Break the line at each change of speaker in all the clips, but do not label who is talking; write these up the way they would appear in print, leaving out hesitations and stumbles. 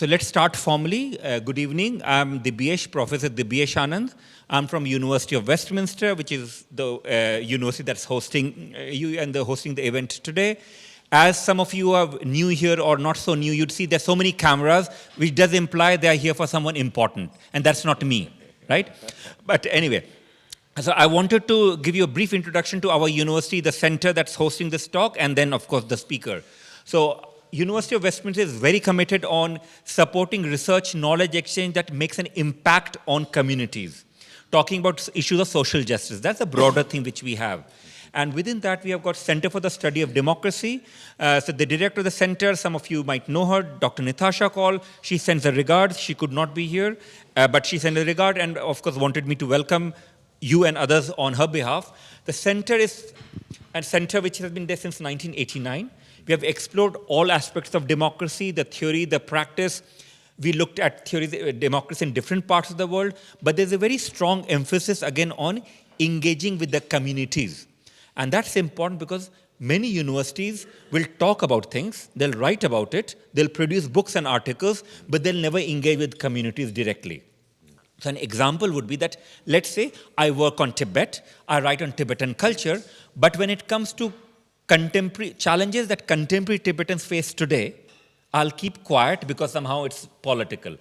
So let's start formally. Good evening. I'm Dibyesh, Professor Dibyesh Anand. I'm from University of Westminster, which is the university that's hosting hosting the event today. As some of you are new here or not so new, you'd see there's so many cameras, which does imply they're here for someone important, and that's not me, right? But anyway, so I wanted to give you a brief introduction to our university, the center that's hosting this talk, and then, of course, the speaker. So University of Westminster is very committed on supporting research knowledge exchange that makes an impact on communities, talking about issues of social justice. That's a broader thing which we have. And within that, we have got Center for the Study of Democracy. So the director of the center, some of you might know her, Dr. Nitasha Kaul. She sends her regards. She could not be here, but she sent a regard and, of course, wanted me to welcome you and others on her behalf. The center is a center which has been there since 1989. We have explored all aspects of democracy, the theory, the practice. We looked at theories of democracy in different parts of the world, but there's a very strong emphasis, again, on engaging with the communities. And that's important because many universities will talk about things, they'll write about it, they'll produce books and articles, but they'll never engage with communities directly. So an example would be that, let's say, I work on Tibet, I write on Tibetan culture, but when it comes to contemporary challenges that contemporary Tibetans face today, I'll keep quiet because somehow it's political.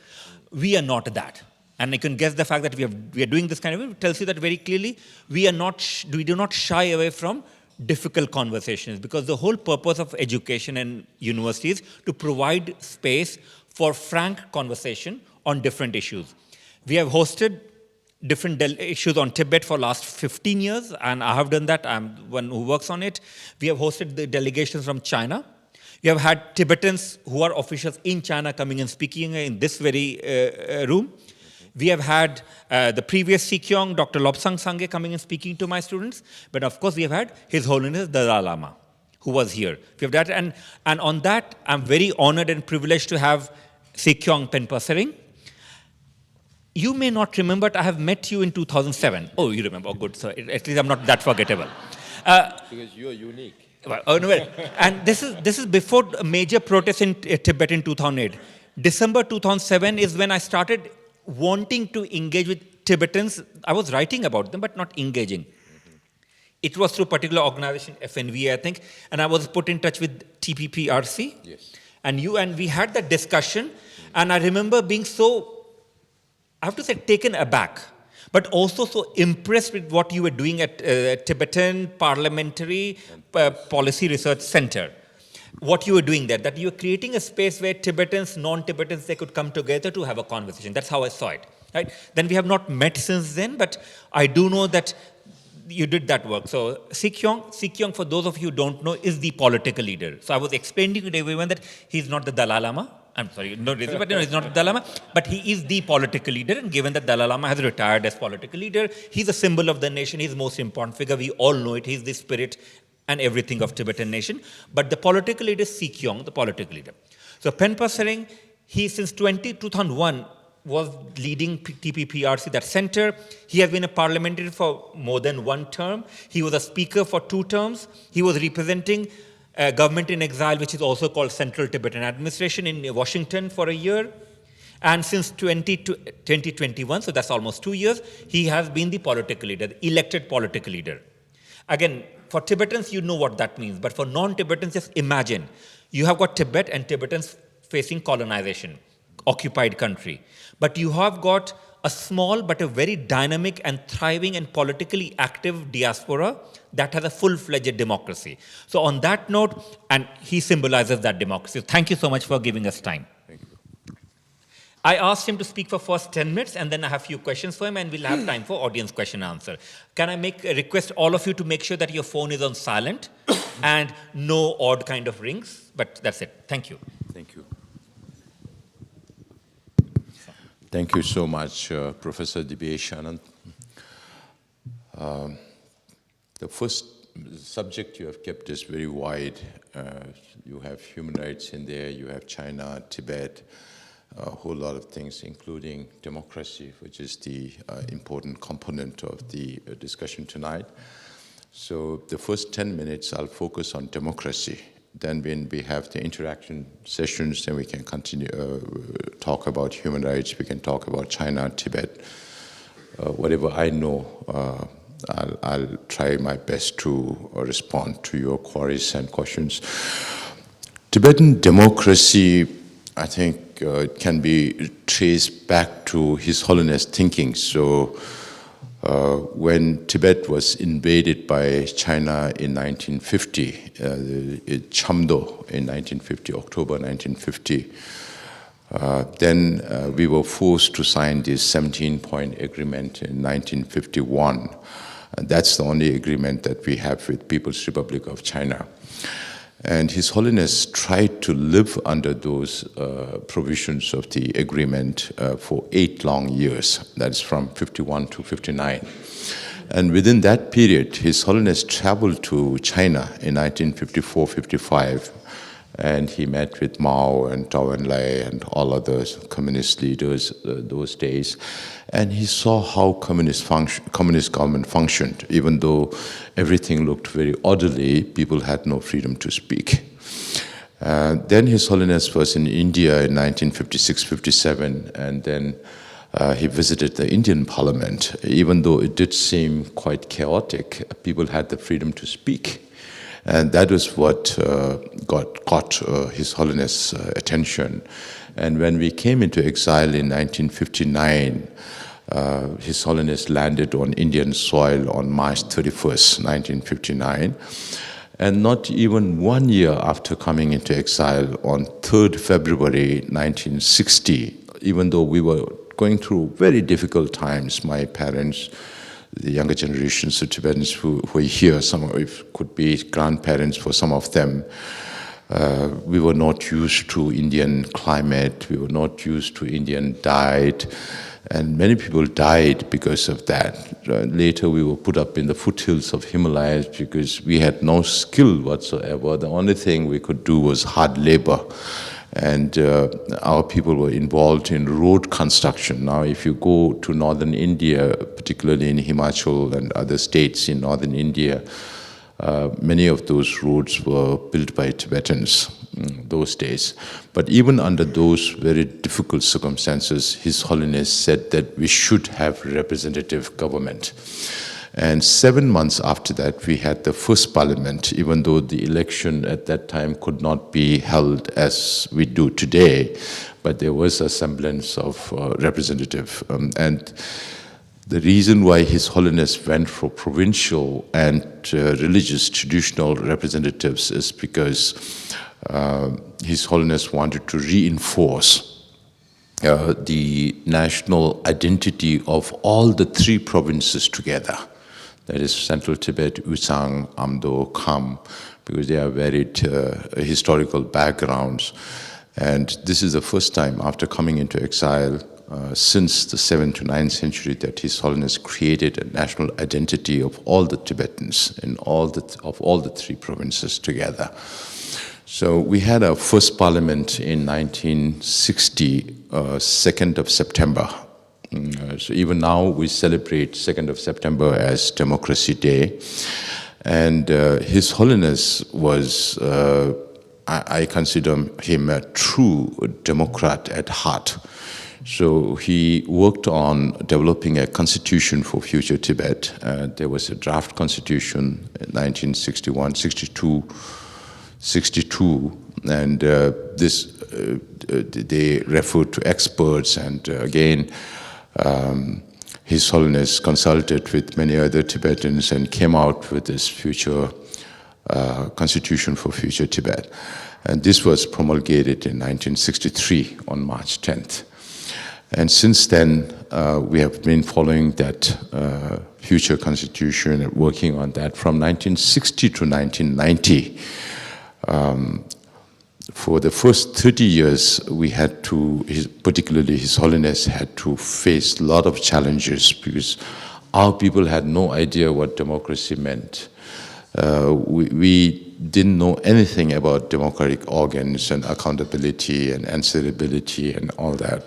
We are not that. And you can guess the fact that we are doing this kind of it tells you that very clearly. We do not shy away from difficult conversations, because the whole purpose of education and universities is to provide space for frank conversation on different issues. We have hosted different issues on Tibet for last 15 years, and I have done that. I'm one who works on it. We have hosted the delegations from China. We have had Tibetans who are officials in China coming and speaking in this very room. We have had the previous Sikyong, Dr. Lobsang Sangye, coming and speaking to my students. But of course, we have had His Holiness Dalai Lama, who was here. We have that, and on that, I'm very honored and privileged to have Sikyong Penpa Tsering. You may not remember, but I have met you in 2007. Oh, you remember. Oh, good. So at least I'm not that forgettable.
Because you are unique.
Oh, no, and this is before a major protest in Tibet in 2008. December 2007 is when I started wanting to engage with Tibetans. I was writing about them, but not engaging. It was through a particular organization, FNVA, I think, and I was put in touch with TPPRC.
Yes.
And we had that discussion, and I remember being so, I have to say, taken aback, but also so impressed with what you were doing at Tibetan Parliamentary Policy Research Center. What you were doing there, that you were creating a space where Tibetans, non-Tibetans, they could come together to have a conversation. That's how I saw it. Right? Then we have not met since then, but I do know that you did that work. So Sikyong, for those of you who don't know, is the political leader. So I was explaining to everyone that he's not the Dalai Lama. I'm sorry, no reason, but he's not the Dalai Lama, but he is the political leader, and given that Dalai Lama has retired as political leader, he's a symbol of the nation, he's the most important figure, we all know it, he's the spirit and everything of Tibetan nation, but the political leader is Sikyong, the political leader. So Penpa Tsering, he since 2001 was leading TPPRC, that center. He has been a parliamentarian for more than one term. He was a speaker for 2 terms. He was representing government in exile, which is also called Central Tibetan Administration, in Washington for a year. And since 2021, so that's almost 2 years, he has been the political leader, the elected political leader. Again, for Tibetans, you know what that means. But for non-Tibetans, just imagine. You have got Tibet and Tibetans facing colonization, occupied country. But you have got a small but a very dynamic and thriving and politically active diaspora that has a full-fledged democracy. So on that note, and he symbolizes that democracy. Thank you so much for giving us time.
Thank you.
I asked him to speak for first 10 minutes, and then I have a few questions for him, and we'll have time for audience question and answer. Can I make a request all of you to make sure that your phone is on silent and no odd kind of rings? But that's it. Thank you.
Thank you. Thank you so much, Professor Dibyesh Anand. The first subject you have kept is very wide. You have human rights in there, you have China, Tibet, a whole lot of things, including democracy, which is the important component of the discussion tonight. So the first 10 minutes, I'll focus on democracy Then when we have the interaction sessions, then we can continue, talk about human rights, we can talk about China, Tibet. Whatever I know, I'll try my best to respond to your queries and questions. Tibetan democracy, I think, can be traced back to His Holiness thinking. So when Tibet was invaded by China in 1950, Chamdo in 1950, October 1950, then we were forced to sign this 17-point agreement in 1951. And that's the only agreement that we have with People's Republic of China. And His Holiness tried to live under those provisions of the agreement for 8 long years. That's from 51 to 59. And within that period, His Holiness traveled to China in 1954-55, and he met with Mao and Zhou Enlai and all other communist leaders those days. And he saw how communist government functioned. Even though everything looked very orderly, people had no freedom to speak. Then His Holiness was in India in 1956-57, and then he visited the Indian Parliament. Even though it did seem quite chaotic, people had the freedom to speak. And that was what got His Holiness' attention. And when we came into exile in 1959, His Holiness landed on Indian soil on March 31st, 1959. And not even 1 year after coming into exile, on 3rd February 1960, even though we were going through very difficult times, my parents, the younger generations of Tibetans who are here, some of it could be grandparents for some of them, we were not used to Indian climate, we were not used to Indian diet, and many people died because of that. Later we were put up in the foothills of Himalayas because we had no skill whatsoever. The only thing we could do was hard labor. And our people were involved in road construction. Now, if you go to northern India, particularly in Himachal and other states in northern India, many of those roads were built by Tibetans those days. But even under those very difficult circumstances, His Holiness said that we should have representative government. And 7 months after that, we had the first parliament, even though the election at that time could not be held as we do today, but there was a semblance of representative. And the reason why His Holiness went for provincial and religious traditional representatives is because His Holiness wanted to reinforce the national identity of all the 3 provinces together. That is Central Tibet, Usang, Amdo, Kham, because they are varied historical backgrounds. And this is the first time after coming into exile since the 7th to 9th century that His Holiness created a national identity of all the Tibetans in of all the 3 provinces together. So we had our first parliament in 1960, 2nd of September. So even now we celebrate 2nd of September as Democracy Day. And His Holiness was, I consider him a true democrat at heart. So he worked on developing a constitution for future Tibet. There was a draft constitution in 1961, 62, and they referred to experts, and again, His Holiness consulted with many other Tibetans and came out with this future constitution for future Tibet. And this was promulgated in 1963 on March 10th. And since then, we have been following that future constitution and working on that from 1960 to 1990. For the first 30 years, we had to, particularly His Holiness, had to face a lot of challenges because our people had no idea what democracy meant. We didn't know anything about democratic organs and accountability and answerability and all that.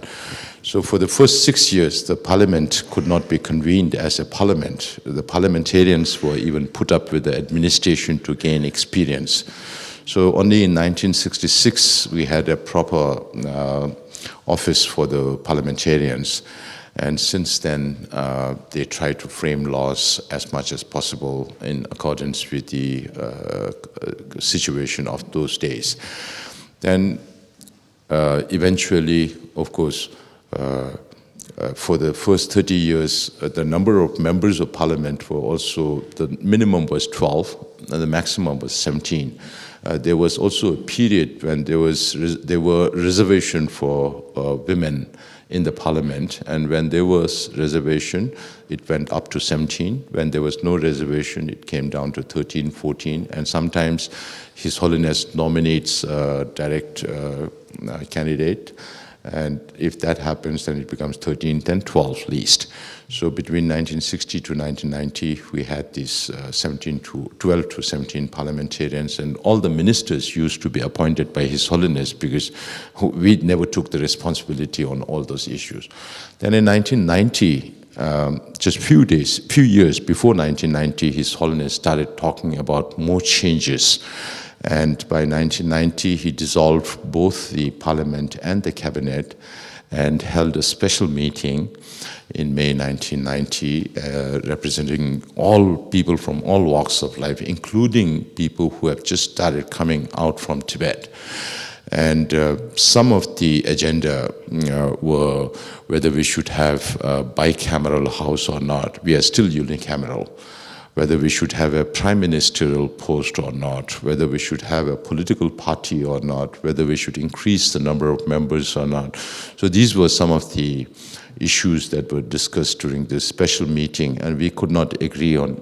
So for the first 6 years, the parliament could not be convened as a parliament. The parliamentarians were even put up with the administration to gain experience. So only in 1966 we had a proper office for the parliamentarians. And since then, they try to frame laws as much as possible in accordance with the situation of those days. Then eventually, of course, for the first 30 years, the number of members of parliament were also, the minimum was 12, and the maximum was 17. There was also a period when there were reservation for women in the parliament, and when there was reservation, it went up to 17. When there was no reservation, it came down to 13, 14, and sometimes His Holiness nominates a direct candidate, and if that happens, then it becomes 13, then 12 least. So between 1960 to 1990, we had these 12 to 17 parliamentarians, and all the ministers used to be appointed by His Holiness because we never took the responsibility on all those issues. Then in 1990, just few years before 1990, His Holiness started talking about more changes. And by 1990, he dissolved both the parliament and the cabinet and held a special meeting in May 1990, representing all people from all walks of life, including people who have just started coming out from Tibet. And some of the agenda were whether we should have a bicameral house or not. We are still unicameral. Whether we should have a prime ministerial post or not, whether we should have a political party or not, whether we should increase the number of members or not. So these were some of the issues that were discussed during this special meeting, and we could not agree on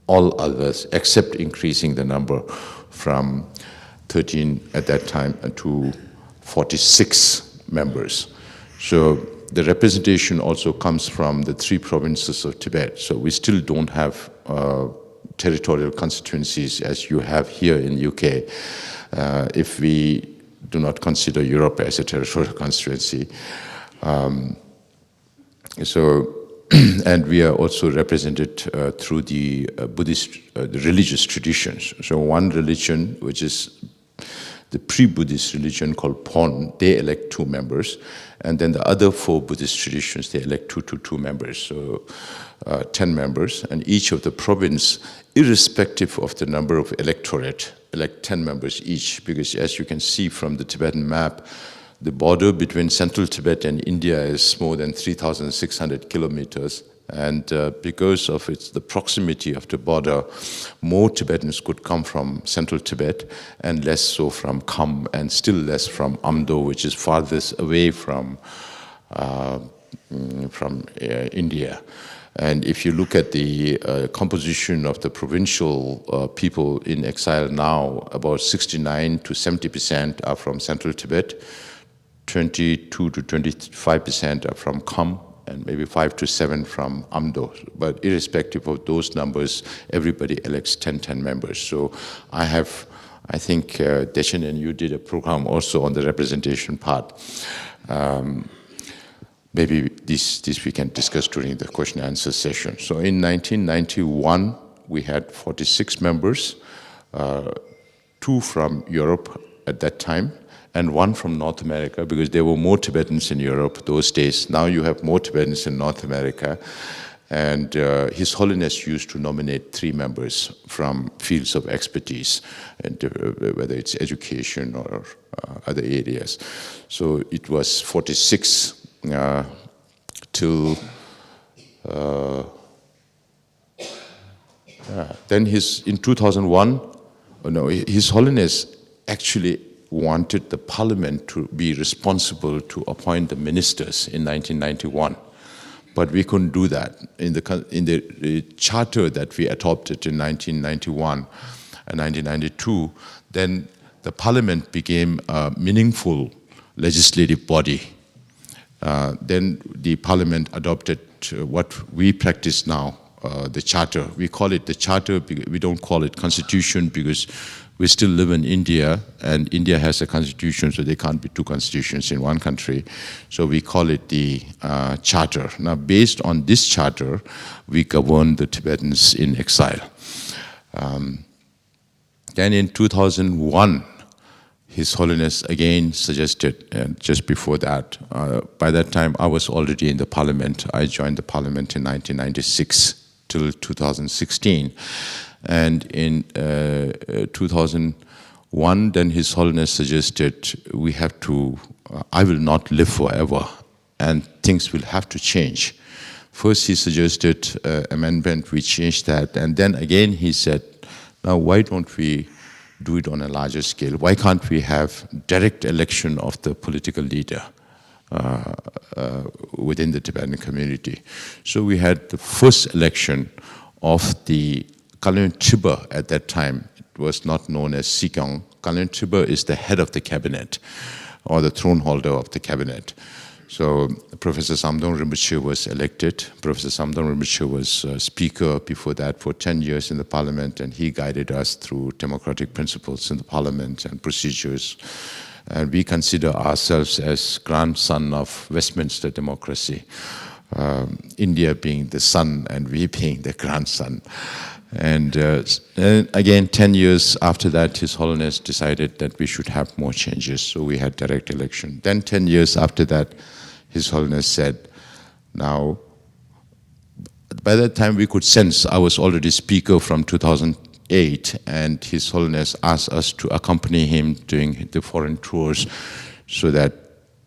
all others except increasing the number from 13 at that time to 46 members. So the representation also comes from the 3 provinces of Tibet. So we still don't have territorial constituencies as you have here in UK. If we do not consider Europe as a territorial constituency. And we are also represented through the Buddhist, the religious traditions. So one religion, which is the pre-Buddhist religion called Pon, they elect 2 members. And then the other 4 Buddhist traditions, they elect 2 members. So 10 members. And each of the province, irrespective of the number of electorate, elect 10 members each. Because as you can see from the Tibetan map, the border between central Tibet and India is more than 3,600 kilometers. And because of the proximity of the border, more Tibetans could come from central Tibet and less so from Kham, and still less from Amdo, which is farthest away from India. And if you look at the composition of the provincial people in exile now, about 69 to 70% are from central Tibet, 22 to 25% are from Kham, and maybe 5 to 7 from Amdo. But irrespective of those numbers, everybody elects 10 members. So I think Deshan and you did a program also on the representation part. Maybe this we can discuss during the question and answer session. So in 1991, we had 46 members, 2 from Europe at that time, and 1 from North America, because there were more Tibetans in Europe those days. Now you have more Tibetans in North America. And His Holiness used to nominate 3 members from fields of expertise, and whether it's education or other areas. So it was 46 till then in 2001, His Holiness actually wanted the parliament to be responsible to appoint the ministers in 1991. But we couldn't do that. In the charter that we adopted in 1991 and 1992, then the parliament became a meaningful legislative body. Then the parliament adopted what we practice now, the charter. We call it the charter, we don't call it constitution, because we still live in India, and India has a constitution, so there can't be 2 constitutions in one country. So we call it the charter. Now, based on this charter, we govern the Tibetans in exile. Then in 2001, His Holiness again suggested, and just before that, by that time I was already in the parliament. I joined the parliament in 1996 till 2016. And in 2001, then His Holiness suggested we have to, I will not live forever, and things will have to change. First he suggested amendment, we changed that, and then again he said, now why don't we do it on a larger scale? Why can't we have direct election of the political leader within the Tibetan community? So we had the first election of the Kalen Tiber at that time. It was not known as Sikyong. Kalen Tiber is the head of the cabinet, or the throne holder of the cabinet. So Professor Samdong Rinpoche was elected. Professor Samdong Rinpoche was speaker before that for 10 years in the parliament, and he guided us through democratic principles in the parliament and procedures. And we consider ourselves as grandson of Westminster democracy, India being the son and we being the grandson. And again, 10 years after that, His Holiness decided that we should have more changes, so we had direct election. Then 10 years after that, His Holiness said, now, by that time we could sense, I was already speaker from 2008, and His Holiness asked us to accompany him during the foreign tours so that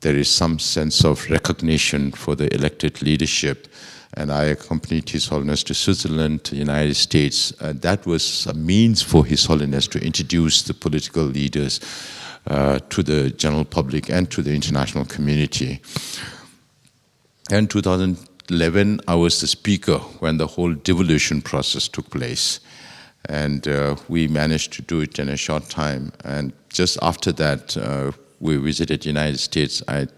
there is some sense of recognition for the elected leadership. And I accompanied His Holiness to Switzerland, to the United States. That was a means for His Holiness to introduce the political leaders to the general public and to the international community. In 2011, I was the speaker when the whole devolution process took place. And we managed to do it in a short time. And just after that, we visited the United States. I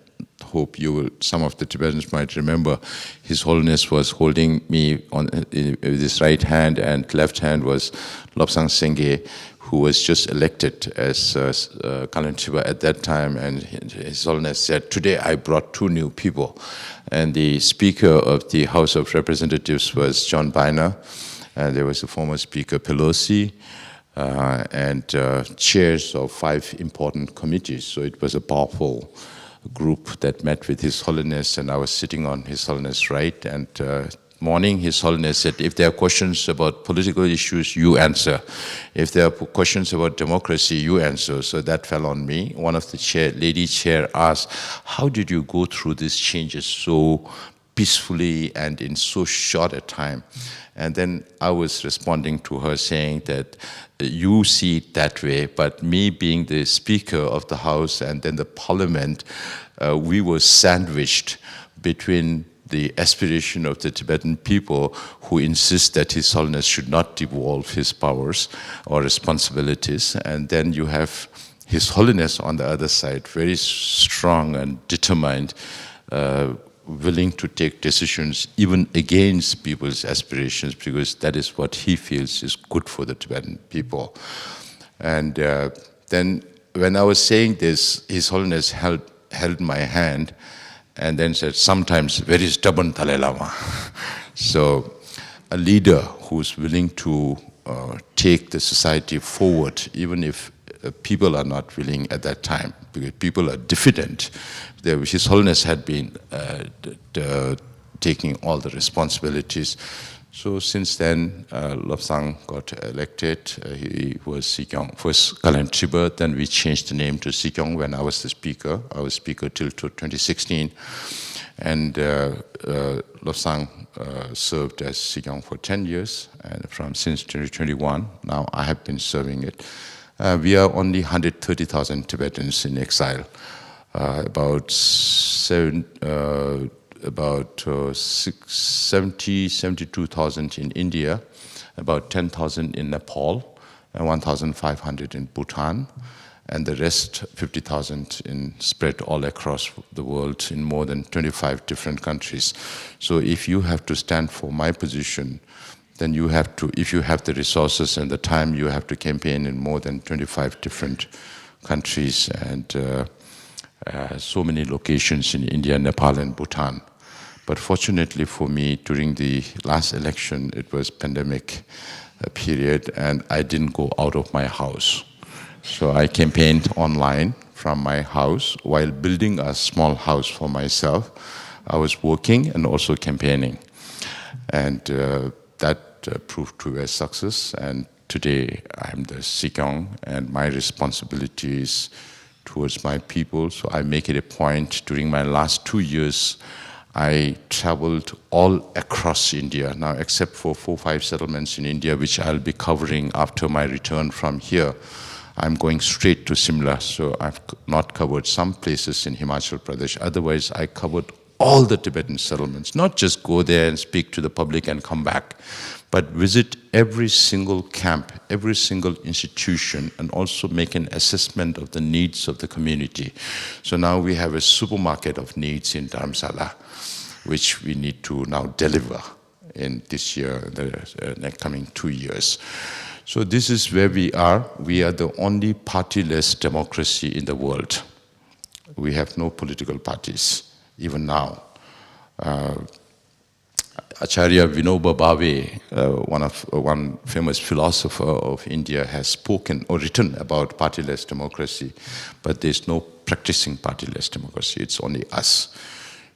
hope you will, some of the Tibetans might remember, His Holiness was holding me on with his right hand, and left hand was Lobsang Sengye, who was just elected as Kalen Tiber at that time. And His Holiness said, today I brought 2 new people. And the Speaker of the House of Representatives was John Boehner, and there was the former Speaker Pelosi, and chairs of 5 important committees. So it was a powerful group that met with His Holiness, and I was sitting on His Holiness' right. And morning, His Holiness said, if there are questions about political issues, you answer. If there are questions about democracy, you answer. So that fell on me. One of the lady chair asked, how did you go through these changes so peacefully and in so short a time? And then I was responding to her saying that you see it that way, but me being the Speaker of the House and then the Parliament, we were sandwiched between the aspiration of the Tibetan people who insist that His Holiness should not devolve his powers or responsibilities, and then you have His Holiness on the other side, very strong and determined, willing to take decisions even against people's aspirations, because that is what he feels is good for the Tibetan people. And then when I was saying this, His Holiness held my hand and then said, sometimes very stubborn Dalai Lama. So a leader who's willing to take the society forward, even if people are not willing at that time, because people are diffident. His Holiness had been taking all the responsibilities. So since then, Lobsang got elected. He was Sikyong, first Kalen Tiber, then we changed the name to Sikyong when I was the speaker. I was speaker till 2016. And Lobsang served as Sikyong for 10 years, and since 2021, now I have been serving it. We are only 130,000 Tibetans in exile, about 72,000 in India, about 10,000 in Nepal, and 1,500 in Bhutan, and the rest, 50,000 spread all across the world in more than 25 different countries. So if you have to stand for my position, then you have to, if you have the resources and the time, you have to campaign in more than 25 different countries and so many locations in India, Nepal, and Bhutan. But fortunately for me, during the last election, it was pandemic. period, and I didn't go out of my house. So I campaigned online from my house while building a small house for myself. I was working and also campaigning. And that proved to be a success. And today I'm the Sikyong, and my responsibilities towards my people. So I make it a point during my last 2 years, I traveled all across India now, except for 4 or 5 settlements in India, which I'll be covering after my return from here. I'm going straight to Simla, so I've not covered some places in Himachal Pradesh. Otherwise, I covered all the Tibetan settlements, not just go there and speak to the public and come back, but visit every single camp, every single institution, and also make an assessment of the needs of the community. So now we have a supermarket of needs in Dharamsala, which we need to now deliver in this year, the coming 2 years. So this is where we are. We are the only partyless democracy in the world. We have no political parties, even now. Acharya Vinoba Bhave, one famous philosopher of India, has spoken or written about partyless democracy, but there's no practicing partyless democracy. It's only us.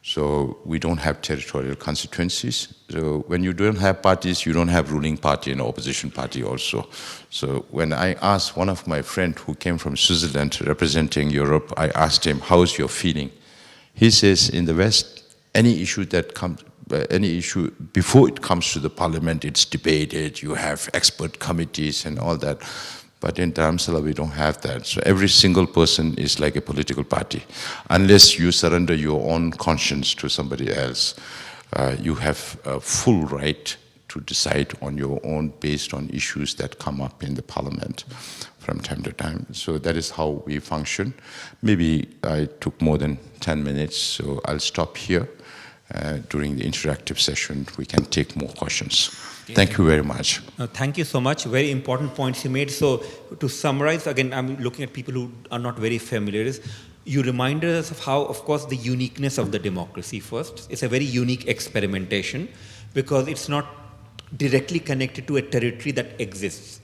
So we don't have territorial constituencies. So when you don't have parties, you don't have ruling party and opposition party also. So when I asked one of my friends who came from Switzerland representing Europe, I asked him, how's your feeling? He says, in the West, any issue before it comes to the parliament, it's debated, you have expert committees and all that. But in Dharamsala, we don't have that. So every single person is like a political party. Unless you surrender your own conscience to somebody else, you have a full right to decide on your own based on issues that come up in the parliament from time to time. So that is how we function. Maybe I took more than 10 minutes, so I'll stop here. During the interactive session, we can take more questions. Thank you very much.
Thank you so much. Very important points you made. So to summarize, again, I'm looking at people who are not very familiar. You reminded us of how, of course, the uniqueness of the democracy first. It's a very unique experimentation because it's not directly connected to a territory that exists,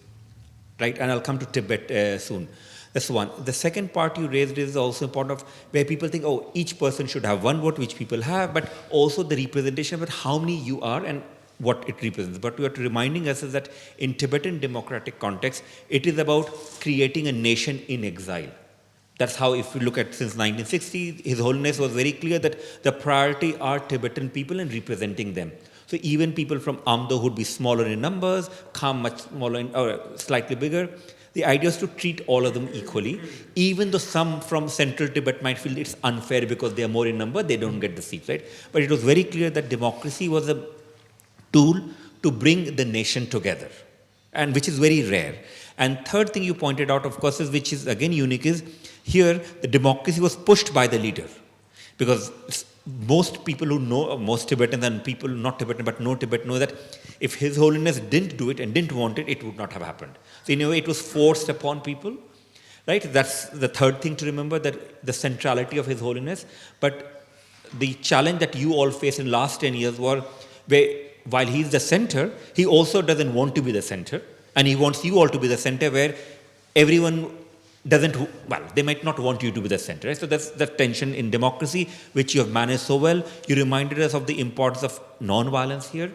right? And I'll come to Tibet soon. That's one. The second part you raised is also important of where people think, oh, each person should have one vote, which people have, but also the representation about how many you are and what it represents. But what you're reminding us is that in Tibetan democratic context, it is about creating a nation in exile. That's how, if you look at since 1960, His Holiness was very clear that the priority are Tibetan people and representing them. So even people from Amdo who would be smaller in numbers, Kham much smaller or slightly bigger, the idea is to treat all of them equally, even though some from central Tibet might feel it's unfair because they are more in number, they don't get the seats, right? But it was very clear that democracy was a tool to bring the nation together, and which is very rare. And third thing you pointed out, of course, is which is again unique, is here the democracy was pushed by the leader, because most people who know, most Tibetans and people not Tibetan but know Tibet know that if His Holiness didn't do it and didn't want it, it would not have happened. So in a way, it was forced upon people, right? That's the third thing to remember, that the centrality of His Holiness. But the challenge that you all faced in the last 10 years were where, while he's the center, he also doesn't want to be the center, and he wants you all to be the center, where everyone doesn't, well, they might not want you to be the center, right? So that's the tension in democracy, which you have managed so well. You reminded us of the importance of non-violence here.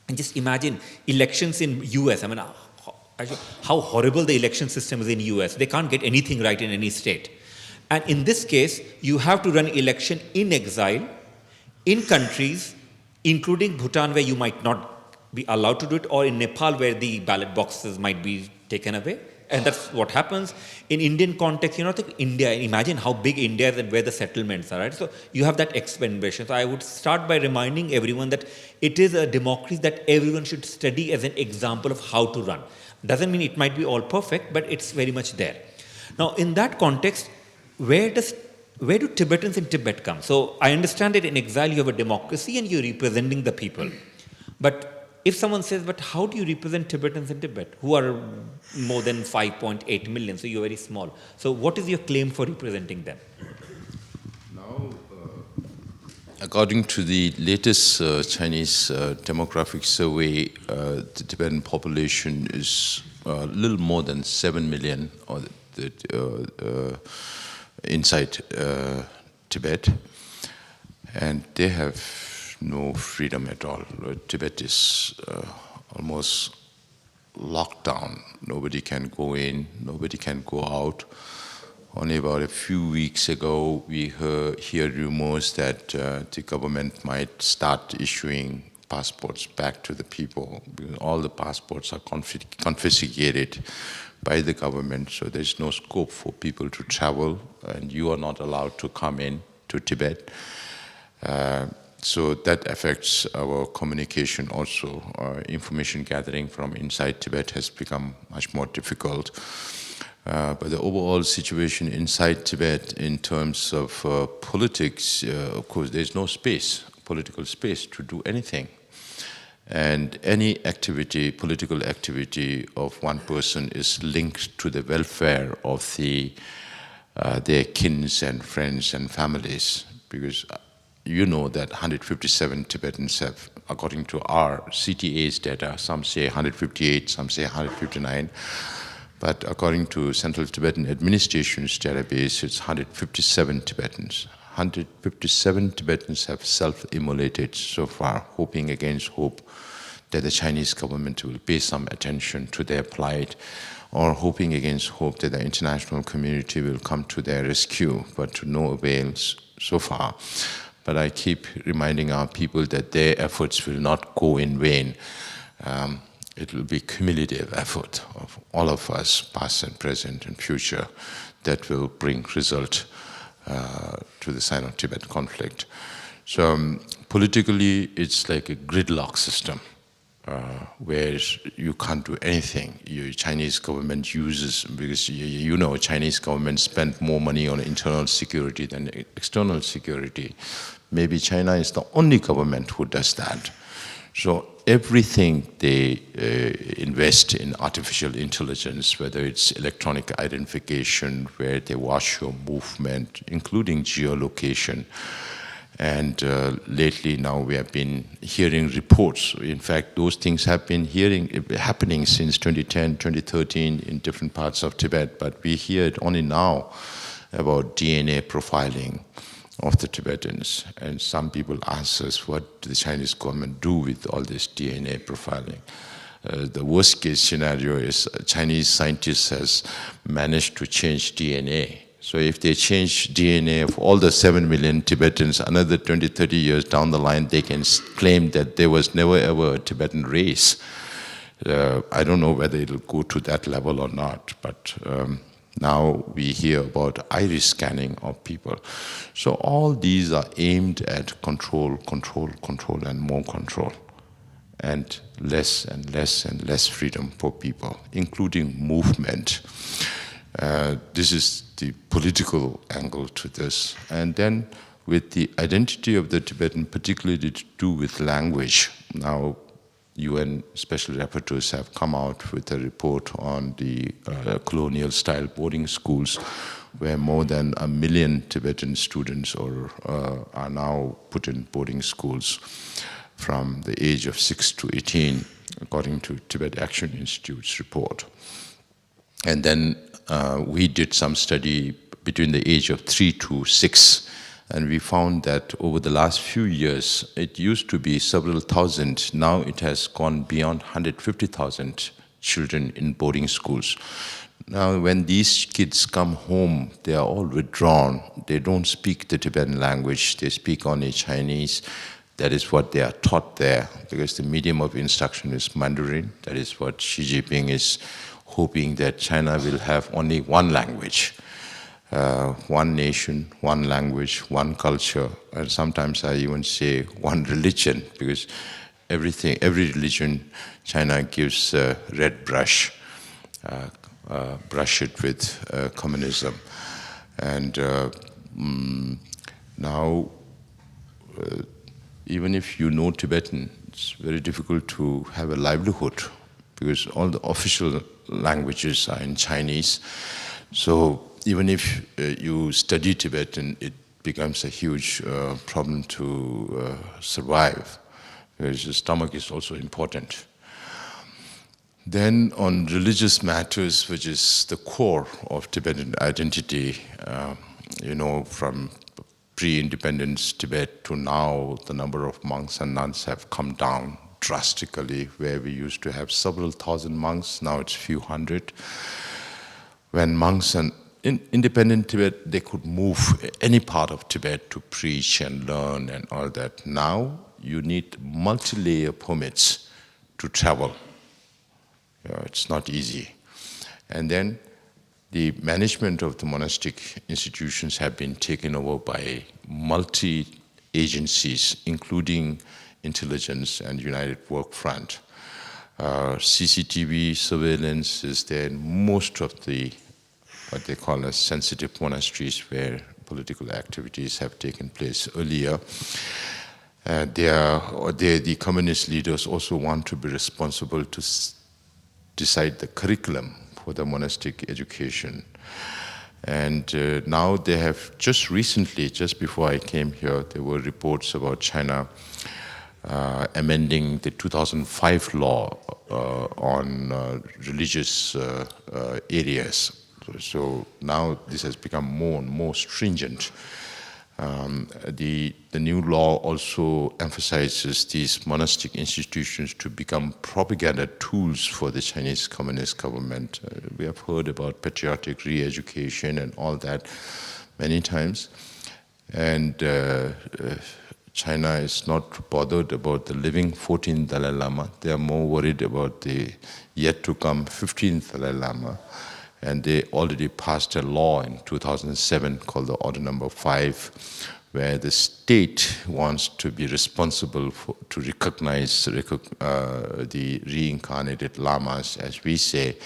And just imagine elections in US. I mean, how horrible the election system is in US. They can't get anything right in any state. And in this case, you have to run election in exile, in countries, including Bhutan, where you might not be allowed to do it, or in Nepal, where the ballot boxes might be taken away. And that's what happens. In Indian context, you know, think India, imagine how big India is and where the settlements are, right? So you have that experimentation. So I would start by reminding everyone that it is a democracy that everyone should study as an example of how to run. Doesn't mean it might be all perfect, but it's very much there. Now, in that context, where do Tibetans in Tibet come? So I understand that in exile you have a democracy and you're representing the people. But if someone says, but how do you represent Tibetans in Tibet, who are more than 5.8 million, so you're very small. So what is your claim for representing them?
Now, According to the latest Chinese demographic survey, the Tibetan population is a little more than 7 million inside Tibet, and they have no freedom at all. Tibet is almost locked down. Nobody can go in, nobody can go out. Only about a few weeks ago, we hear rumors that the government might start issuing passports back to the people, because all the passports are confiscated by the government, so there's no scope for people to travel, and you are not allowed to come in to Tibet. So that affects our communication also. Information gathering from inside Tibet has become much more difficult. But the overall situation inside Tibet in terms of politics, of course, there's no space, political space to do anything. And any activity, political activity of one person is linked to the welfare of their kins and friends and families, because you know that 157 Tibetans have, according to our CTA's data, some say 158, some say 159, but according to Central Tibetan Administration's database, it's 157 Tibetans. 157 Tibetans have self-immolated so far, hoping against hope that the Chinese government will pay some attention to their plight, or hoping against hope that the international community will come to their rescue, but to no avail so far. But I keep reminding our people that their efforts will not go in vain. It will be cumulative effort of all of us, past and present and future, that will bring result to the Sino-Tibet conflict. So politically, it's like a gridlock system where you can't do anything. Chinese government uses, because you know Chinese government spend more money on internal security than external security. Maybe China is the only government who does that. So everything they invest in artificial intelligence, whether it's electronic identification, where they watch your movement, including geolocation. And lately now we have been hearing reports. In fact, those things have been happening since 2010, 2013 in different parts of Tibet, but we hear it only now about DNA profiling of the Tibetans. And some people ask us, what do the Chinese government do with all this DNA profiling? The worst case scenario is Chinese scientists has managed to change DNA. So if they change DNA of all the 7 million Tibetans, another 20, 30 years down the line, they can claim that there was never ever a Tibetan race. I don't know whether it'll go to that level or not, but now we hear about iris scanning of people. So all these are aimed at control, control, control, and more control, and less and less and less freedom for people, including movement. This is the political angle to this. And then with the identity of the Tibetan, particularly to do with language. Now, UN special rapporteurs have come out with a report on the colonial-style boarding schools, where more than 1 million Tibetan students are now put in boarding schools from the age of 6 to 18, according to Tibet Action Institute's report. And then we did some study between the age of 3 to 6, and we found that over the last few years, it used to be several thousand. Now it has gone beyond 150,000 children in boarding schools. Now, when these kids come home, they are all withdrawn. They don't speak the Tibetan language. They speak only Chinese. That is what they are taught there, because the medium of instruction is Mandarin. That is what Xi Jinping is hoping, that China will have only one language. One nation, one language, one culture, and sometimes I even say one religion, because every religion, China gives a red brush, brush it with communism. And now, even if you know Tibetan, it's very difficult to have a livelihood, because all the official languages are in Chinese. So even if you study Tibetan, it becomes a huge problem to survive, because the stomach is also important. Then on religious matters, which is the core of Tibetan identity, from pre-independence Tibet to now, the number of monks and nuns have come down drastically, where we used to have several thousand monks, now it's few hundred. When monks and in independent Tibet, they could move any part of Tibet to preach and learn and all that. Now you need multi-layer permits to travel. It's not easy. And then the management of the monastic institutions have been taken over by multi-agencies, including intelligence and United Work Front. CCTV surveillance is there in most of the, what they call as sensitive monasteries, where political activities have taken place earlier. The communist leaders also want to be responsible to decide the curriculum for the monastic education. And now they have just recently, just before I came here, there were reports about China amending the 2005 law on religious areas. So now this has become more and more stringent. The new law also emphasizes these monastic institutions to become propaganda tools for the Chinese Communist government. We have heard about patriotic re-education and all that many times. And China is not bothered about the living 14th Dalai Lama. They are more worried about the yet to come 15th Dalai Lama. And they already passed a law in 2007 called the Order Number 5, where the state wants to be responsible to recognize the reincarnated lamas, as we say,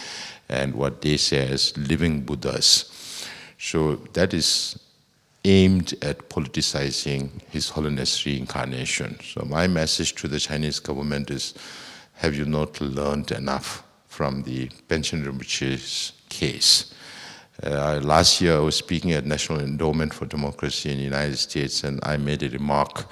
and what they say as living Buddhas. So that is aimed at politicizing His Holiness reincarnation. So my message to the Chinese government is, have you not learned enough from the Panchen Rinpoche's case? Last year I was speaking at National Endowment for Democracy in the United States, and I made a remark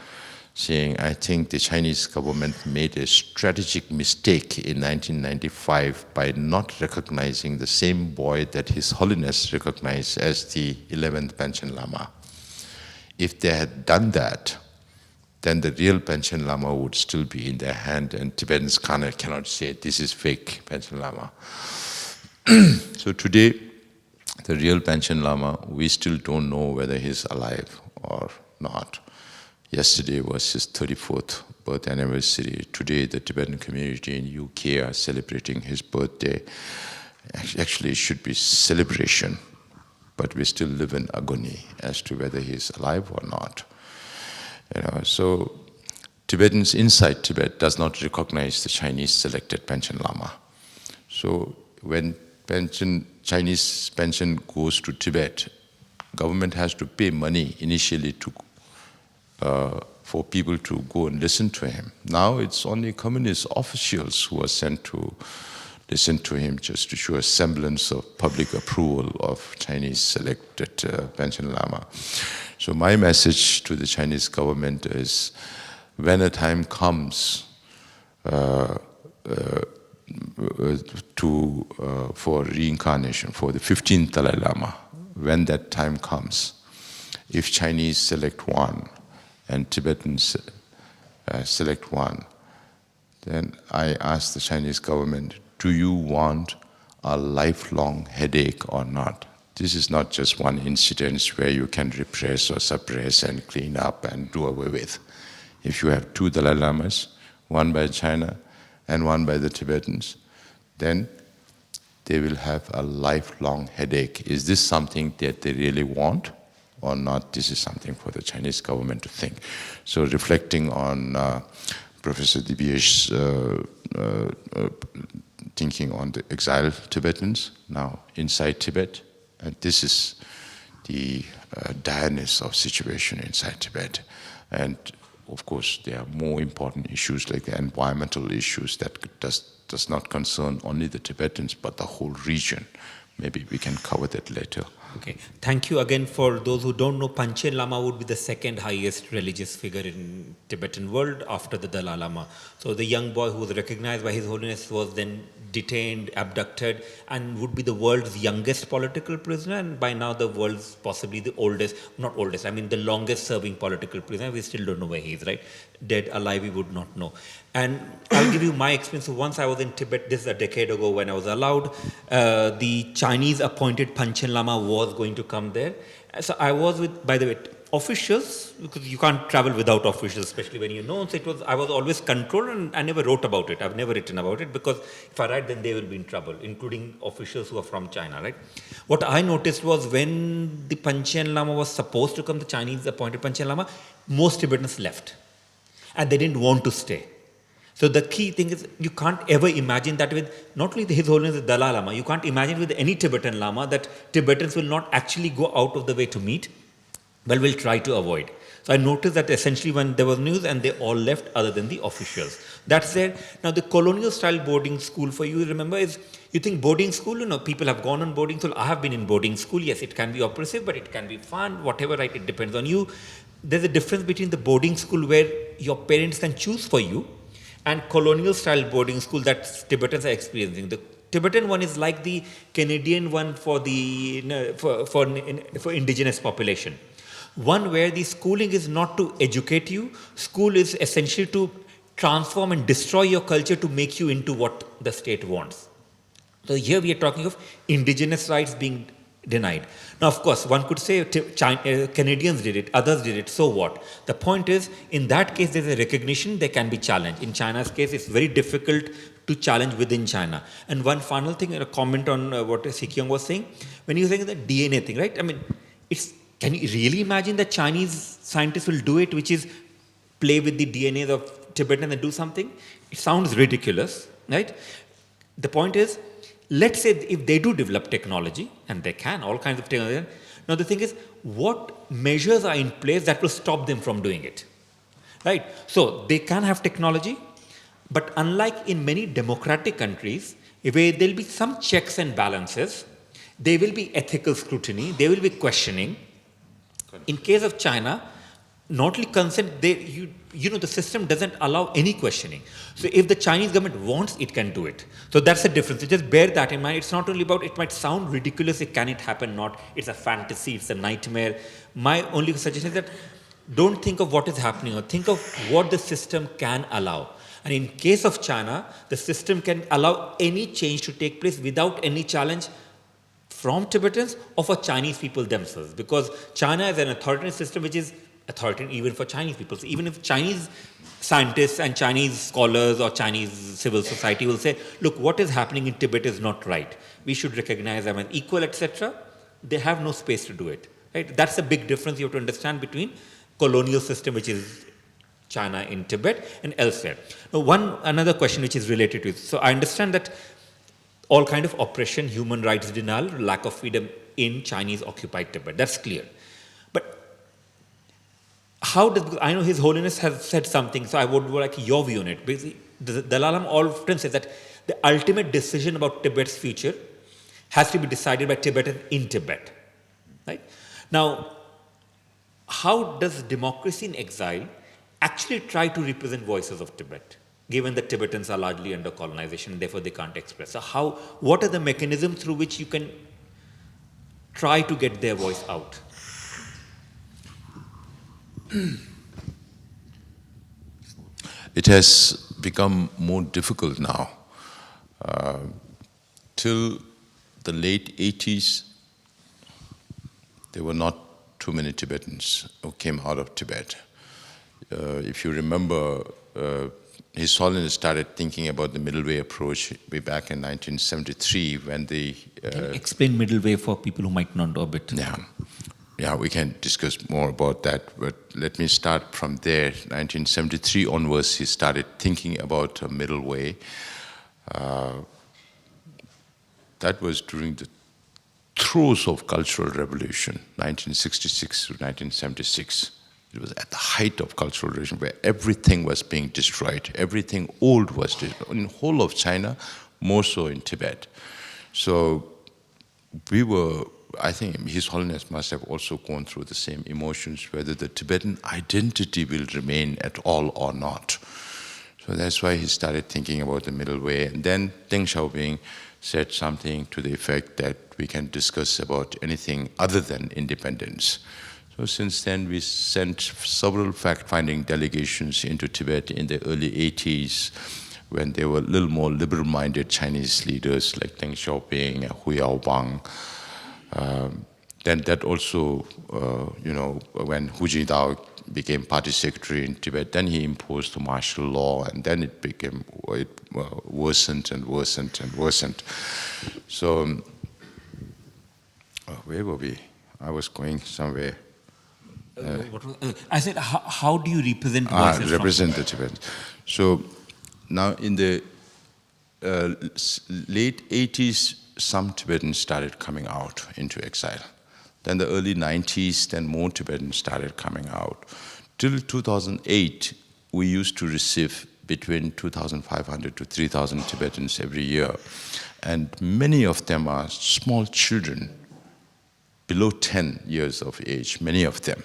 saying I think the Chinese government made a strategic mistake in 1995 by not recognizing the same boy that His Holiness recognized as the 11th Panchen Lama. If they had done that, then the real Panchen Lama would still be in their hand, and Tibetans cannot say this is fake Panchen Lama. So today, the real Panchen Lama, we still don't know whether he's alive or not. Yesterday was his 34th birth anniversary. Today, the Tibetan community in UK are celebrating his birthday. Actually, it should be celebration, but we still live in agony as to whether he's alive or not. So Tibetans inside Tibet does not recognize the Chinese selected Panchen Lama. So when Chinese pension goes to Tibet, government has to pay money initially for people to go and listen to him. Now it's only communist officials who are sent to listen to him just to show a semblance of public approval of Chinese selected Panchen Lama. So my message to the Chinese government is, when a time comes for reincarnation, for the 15th Dalai Lama, when that time comes, if Chinese select one and Tibetans select one, then I ask the Chinese government, do you want a lifelong headache or not? This is not just one incident where you can repress or suppress and clean up and do away with. If you have two Dalai Lamas, one by China and one by the Tibetans, then they will have a lifelong headache. Is this something that they really want or not? This is something for the Chinese government to think. So reflecting on Professor Dibyesh's thinking on the exiled Tibetans now inside Tibet, and this is the direness of situation inside Tibet. And of course, there are more important issues like the environmental issues that does not concern only the Tibetans, but the whole region. maybe we can cover that later.
Okay, thank you again. For those who don't know, Panchen Lama would be the second highest religious figure in Tibetan world after the Dalai Lama. So the young boy who was recognized by His Holiness was then detained, abducted, and would be the world's youngest political prisoner, and by now the world's possibly the oldest, not oldest, I mean the longest serving political prisoner. We still don't know where he is, right? Dead, alive, we would not know. And I'll give you my experience. So once I was in Tibet, this is a decade ago when I was allowed, the Chinese appointed Panchen Lama was going to come there. So I was with, by the way, officials, because you can't travel without officials, especially when you know. So I was always controlled, and I never wrote about it. I've never written about it, because if I write, then they will be in trouble, including officials who are from China, right? What I noticed was when the Panchen Lama was supposed to come, the Chinese appointed Panchen Lama, most Tibetans left. And they didn't want to stay. So the key thing is, you can't ever imagine that with not only His Holiness the Dalai Lama, you can't imagine with any Tibetan Lama that Tibetans will not actually go out of the way to meet, but will try to avoid. So I noticed that essentially when there was news, and they all left other than the officials. That's there. Now the colonial style boarding school, for you, remember, is, you think boarding school, people have gone on boarding school. I have been in boarding school. Yes, it can be oppressive, but it can be fun, whatever, right? It depends on you. There's a difference between the boarding school where your parents can choose for you, and colonial style boarding school that Tibetans are experiencing. The Tibetan one is like the Canadian one for the for indigenous population. One where the schooling is not to educate you. School is essentially to transform and destroy your culture to make you into what the state wants. So here we are talking of indigenous rights being denied. Now, of course, one could say Canadians did it, others did it, so what? The point is, in that case, there's a recognition, there can be challenge. In China's case, it's very difficult to challenge within China. And one final thing, a comment on what Sikyong was saying, when you're saying the DNA thing, right? I mean, can you really imagine that Chinese scientists will do it, which is play with the DNA of Tibetan and do something? It sounds ridiculous, right? The point is, let's say if they do develop technology, and they can, all kinds of technology. Now the thing is, what measures are in place that will stop them from doing it? Right? So they can have technology, but unlike in many democratic countries, where there'll be some checks and balances, there will be ethical scrutiny, there will be questioning. In case of China, not only consent, the system doesn't allow any questioning. So if the Chinese government wants, it can do it. So that's the difference. So just bear that in mind. It's not only about, it might sound ridiculous, can it happen, not. It's a fantasy, it's a nightmare. My only suggestion is that don't think of what is happening, or think of what the system can allow. And in case of China, the system can allow any change to take place without any challenge from Tibetans or for Chinese people themselves. Because China is an authoritarian system which is authoritarian even for Chinese people. So even if Chinese scientists and Chinese scholars or Chinese civil society will say, look, what is happening in Tibet is not right, we should recognize them as equal, etc., they have no space to do it. Right? That's a big difference you have to understand between colonial system, which is China in Tibet, and elsewhere. Now, another question which is related to it. So I understand that all kind of oppression, human rights denial, lack of freedom in Chinese occupied Tibet. That's clear. But how does, I know His Holiness has said something, so I would like your view on it. Basically, the Dalai Lama often says that the ultimate decision about Tibet's future has to be decided by Tibetans in Tibet. Right? Now, how does democracy in exile actually try to represent voices of Tibet, given that Tibetans are largely under colonization and therefore they can't express? So what are the mechanisms through which you can try to get their voice out?
It has become more difficult now. Till the late 80s, there were not too many Tibetans who came out of Tibet. If you remember, His Holiness started thinking about the middle way approach way back in 1973 when the...
Can you explain middle way for people who might not know a bit?
Yeah, we can discuss more about that, but let me start from there. 1973 onwards, he started thinking about a middle way. That was during the throes of cultural revolution, 1966 to 1976. It was at the height of cultural revolution where everything was being destroyed. Everything old was destroyed. In the whole of China, more so in Tibet. So I think His Holiness must have also gone through the same emotions, whether the Tibetan identity will remain at all or not. So that's why he started thinking about the middle way. And then Deng Xiaoping said something to the effect that we can discuss about anything other than independence. So since then, we sent several fact-finding delegations into Tibet in the early 80s, when there were a little more liberal-minded Chinese leaders like Deng Xiaoping, Hu Yaobang. Then that also, when Hu Jintao became party secretary in Tibet, then he imposed the martial law, and then it worsened and worsened and worsened. So, where were we? I was going somewhere.
I said, how do you represent voices?
Represent the Tibet. So now in the late 80s, some Tibetans started coming out into exile. Then the early 90s, then more Tibetans started coming out. Till 2008, we used to receive between 2,500 to 3,000 Tibetans every year. And many of them are small children, below 10 years of age, many of them.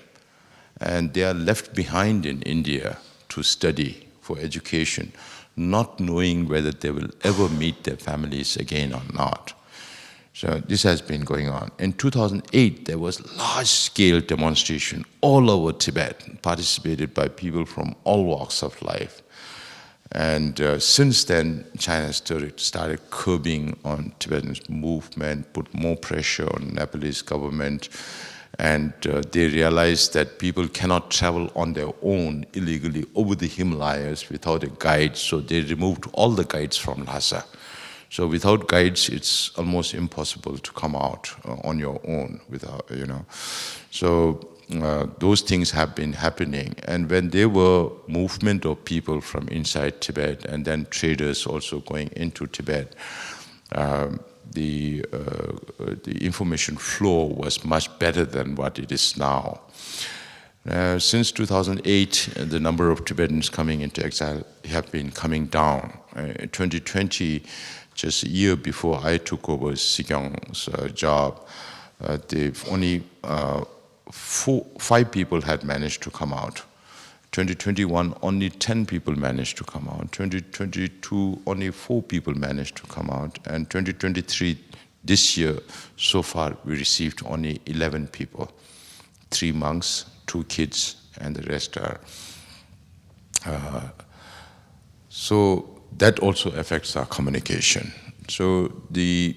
And they are left behind in India to study for education, not knowing whether they will ever meet their families again or not. So this has been going on. In 2008, there was large-scale demonstration all over Tibet, participated by people from all walks of life. And since then, China started curbing on Tibetan movement, put more pressure on Nepalese government, and they realized that people cannot travel on their own illegally over the Himalayas without a guide, so they removed all the guides from Lhasa. So without guides, it's almost impossible to come out on your own without, So those things have been happening. And when there were movement of people from inside Tibet and then traders also going into Tibet, the information flow was much better than what it is now. Since 2008, the number of Tibetans coming into exile have been coming down. In 2020, just a year before I took over Sikyong's job, only 5 people had managed to come out. 2021, only 10 people managed to come out. 2022, only 4 people managed to come out. And 2023, this year, so far, we received only 11 people. 3 monks, 2 kids, and the rest are. So that also affects our communication. So the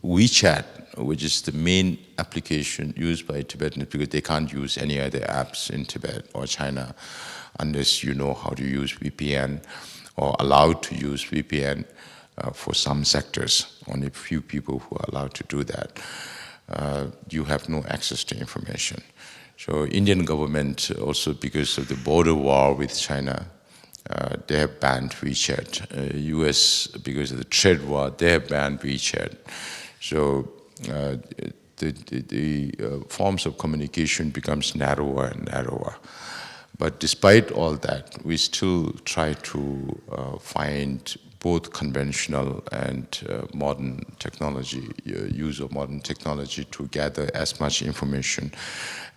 WeChat, which is the main application used by Tibetans, because they can't use any other apps in Tibet or China unless you know how to use VPN or allowed to use VPN for some sectors. Only a few people who are allowed to do that. You have no access to information. So Indian government also, because of the border war with China, they have banned WeChat. US, because of the trade war, they have banned WeChat. So the forms of communication becomes narrower and narrower. But despite all that, we still try to find both conventional and modern technology, use of modern technology to gather as much information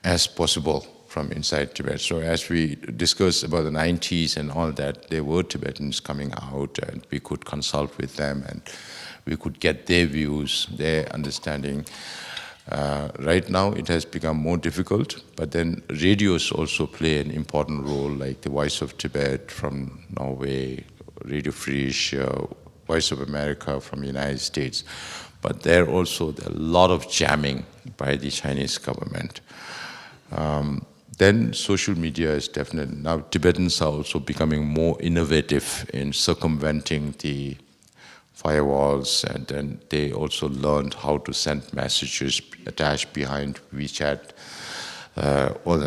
as possible from inside Tibet. So as we discussed about the 90s and all that, there were Tibetans coming out and we could consult with them and we could get their views, their understanding. Right now it has become more difficult, but then radios also play an important role, like the Voice of Tibet from Norway, Radio Free Asia, Voice of America from the United States. But there are a lot of jamming by the Chinese government. Then social media is definitely, now Tibetans are also becoming more innovative in circumventing the firewalls, and then they also learned how to send messages attached behind WeChat.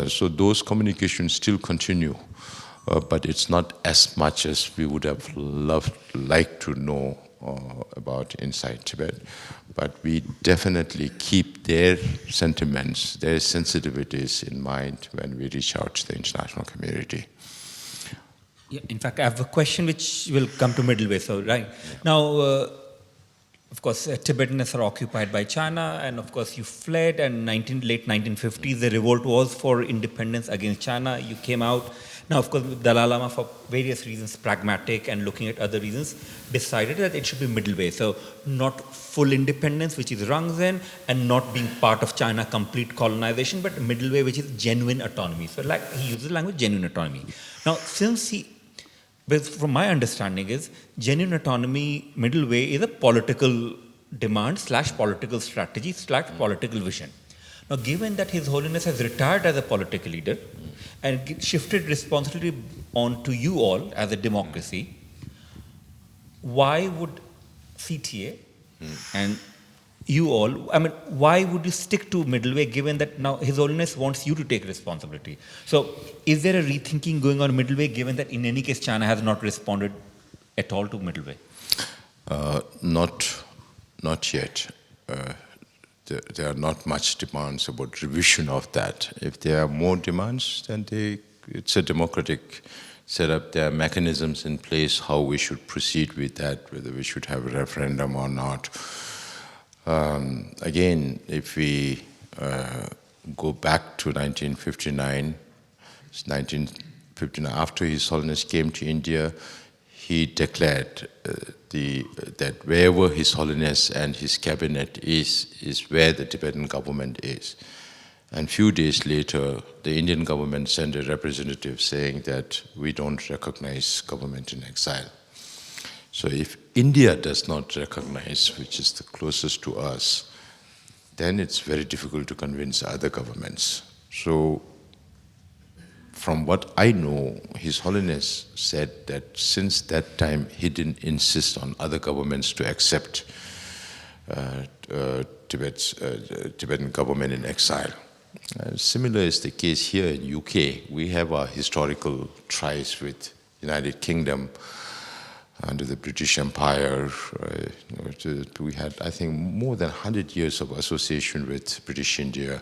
So those communications still continue, but it's not as much as we would have liked to know about inside Tibet. But we definitely keep their sentiments, their sensitivities in mind when we reach out to the international community.
Yeah, in fact, I have a question which will come to middle way. So, right now, of course, Tibetans are occupied by China, and of course you fled, and late 1950s, the revolt was for independence against China. You came out. Now, of course, Dalai Lama, for various reasons, pragmatic and looking at other reasons, decided that it should be middle way. So not full independence, which is Rangzen, and not being part of China, complete colonization, but middle way, which is genuine autonomy. So like he uses the language genuine autonomy. Now, but from my understanding is genuine autonomy, middle way is a political demand / political strategy / political vision. Now, given that His Holiness has retired as a political leader and shifted responsibility on to you all as a democracy, why would CTA and you all, I mean, why would you stick to middle way given that now His Holiness wants you to take responsibility? So is there a rethinking going on middle way given that in any case China has not responded at all to middle way?
Not yet. There are not much demands about revision of that. If there are more demands, then it's a democratic setup. There are mechanisms in place how we should proceed with that, whether we should have a referendum or not. Again, if we go back to 1959, after His Holiness came to India, he declared that wherever His Holiness and his cabinet is where the Tibetan government is. And few days later, the Indian government sent a representative saying that we don't recognize government in exile. So if India does not recognize, which is the closest to us, then it's very difficult to convince other governments. So from what I know, His Holiness said that since that time, he didn't insist on other governments to accept Tibetan government in exile. Similar is the case here in UK. We have our historical ties with United Kingdom under the British Empire. We had, I think, more than 100 years of association with British India.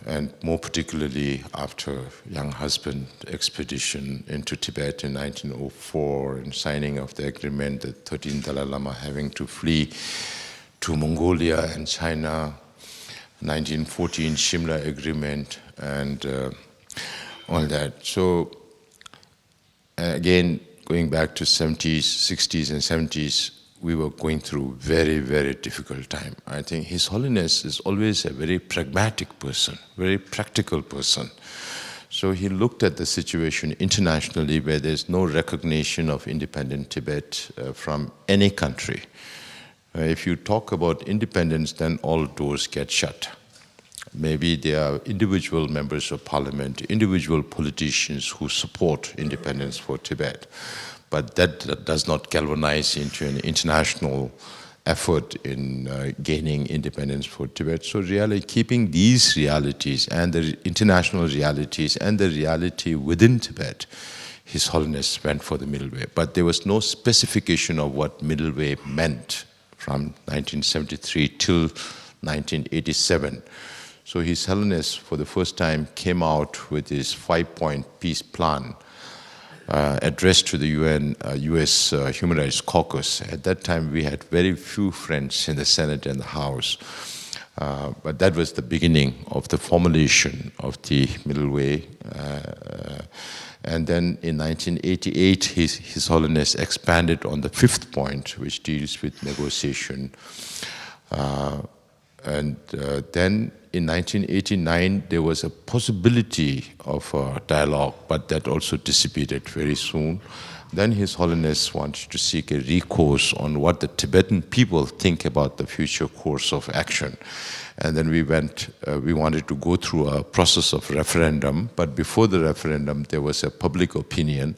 And more particularly after young husband expedition into Tibet in 1904 and signing of the agreement, the 13th Dalai Lama having to flee to Mongolia and China, 1914 Shimla Agreement, and all that. So again, going back to 70s, 60s and 70s, we were going through very, very difficult time. I think His Holiness is always a very pragmatic person, very practical person. So he looked at the situation internationally where there's no recognition of independent Tibet from any country. If you talk about independence, then all doors get shut. Maybe there are individual members of parliament, individual politicians who support independence for Tibet. But that does not galvanize into an international effort in gaining independence for Tibet. So really keeping these realities and the international realities and the reality within Tibet, His Holiness went for the middle way. But there was no specification of what middle way meant from 1973 till 1987. So His Holiness, for the first time, came out with his 5-point peace plan addressed to the US Human Rights Caucus. At that time, we had very few friends in the Senate and the House. But that was the beginning of the formulation of the middle way. And then in 1988, His Holiness expanded on the 5th point, which deals with negotiation. And then in 1989, there was a possibility of a dialogue, but that also dissipated very soon. Then His Holiness wanted to seek a recourse on what the Tibetan people think about the future course of action. And then we wanted to go through a process of referendum, but before the referendum, there was a public opinion,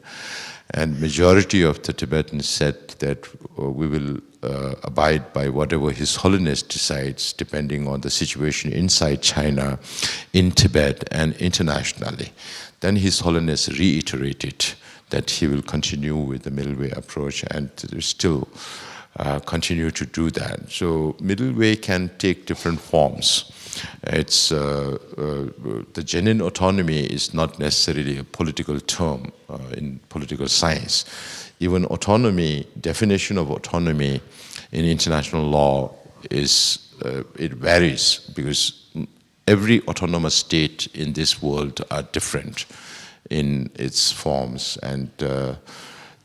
and majority of the Tibetans said that we will abide by whatever His Holiness decides, depending on the situation inside China, in Tibet, and internationally. Then His Holiness reiterated that he will continue with the middle way approach, and still continue to do that. So middle way can take different forms. It's the genuine autonomy is not necessarily a political term in political science. Even autonomy, definition of autonomy in international law it varies, because every autonomous state in this world are different in its forms, and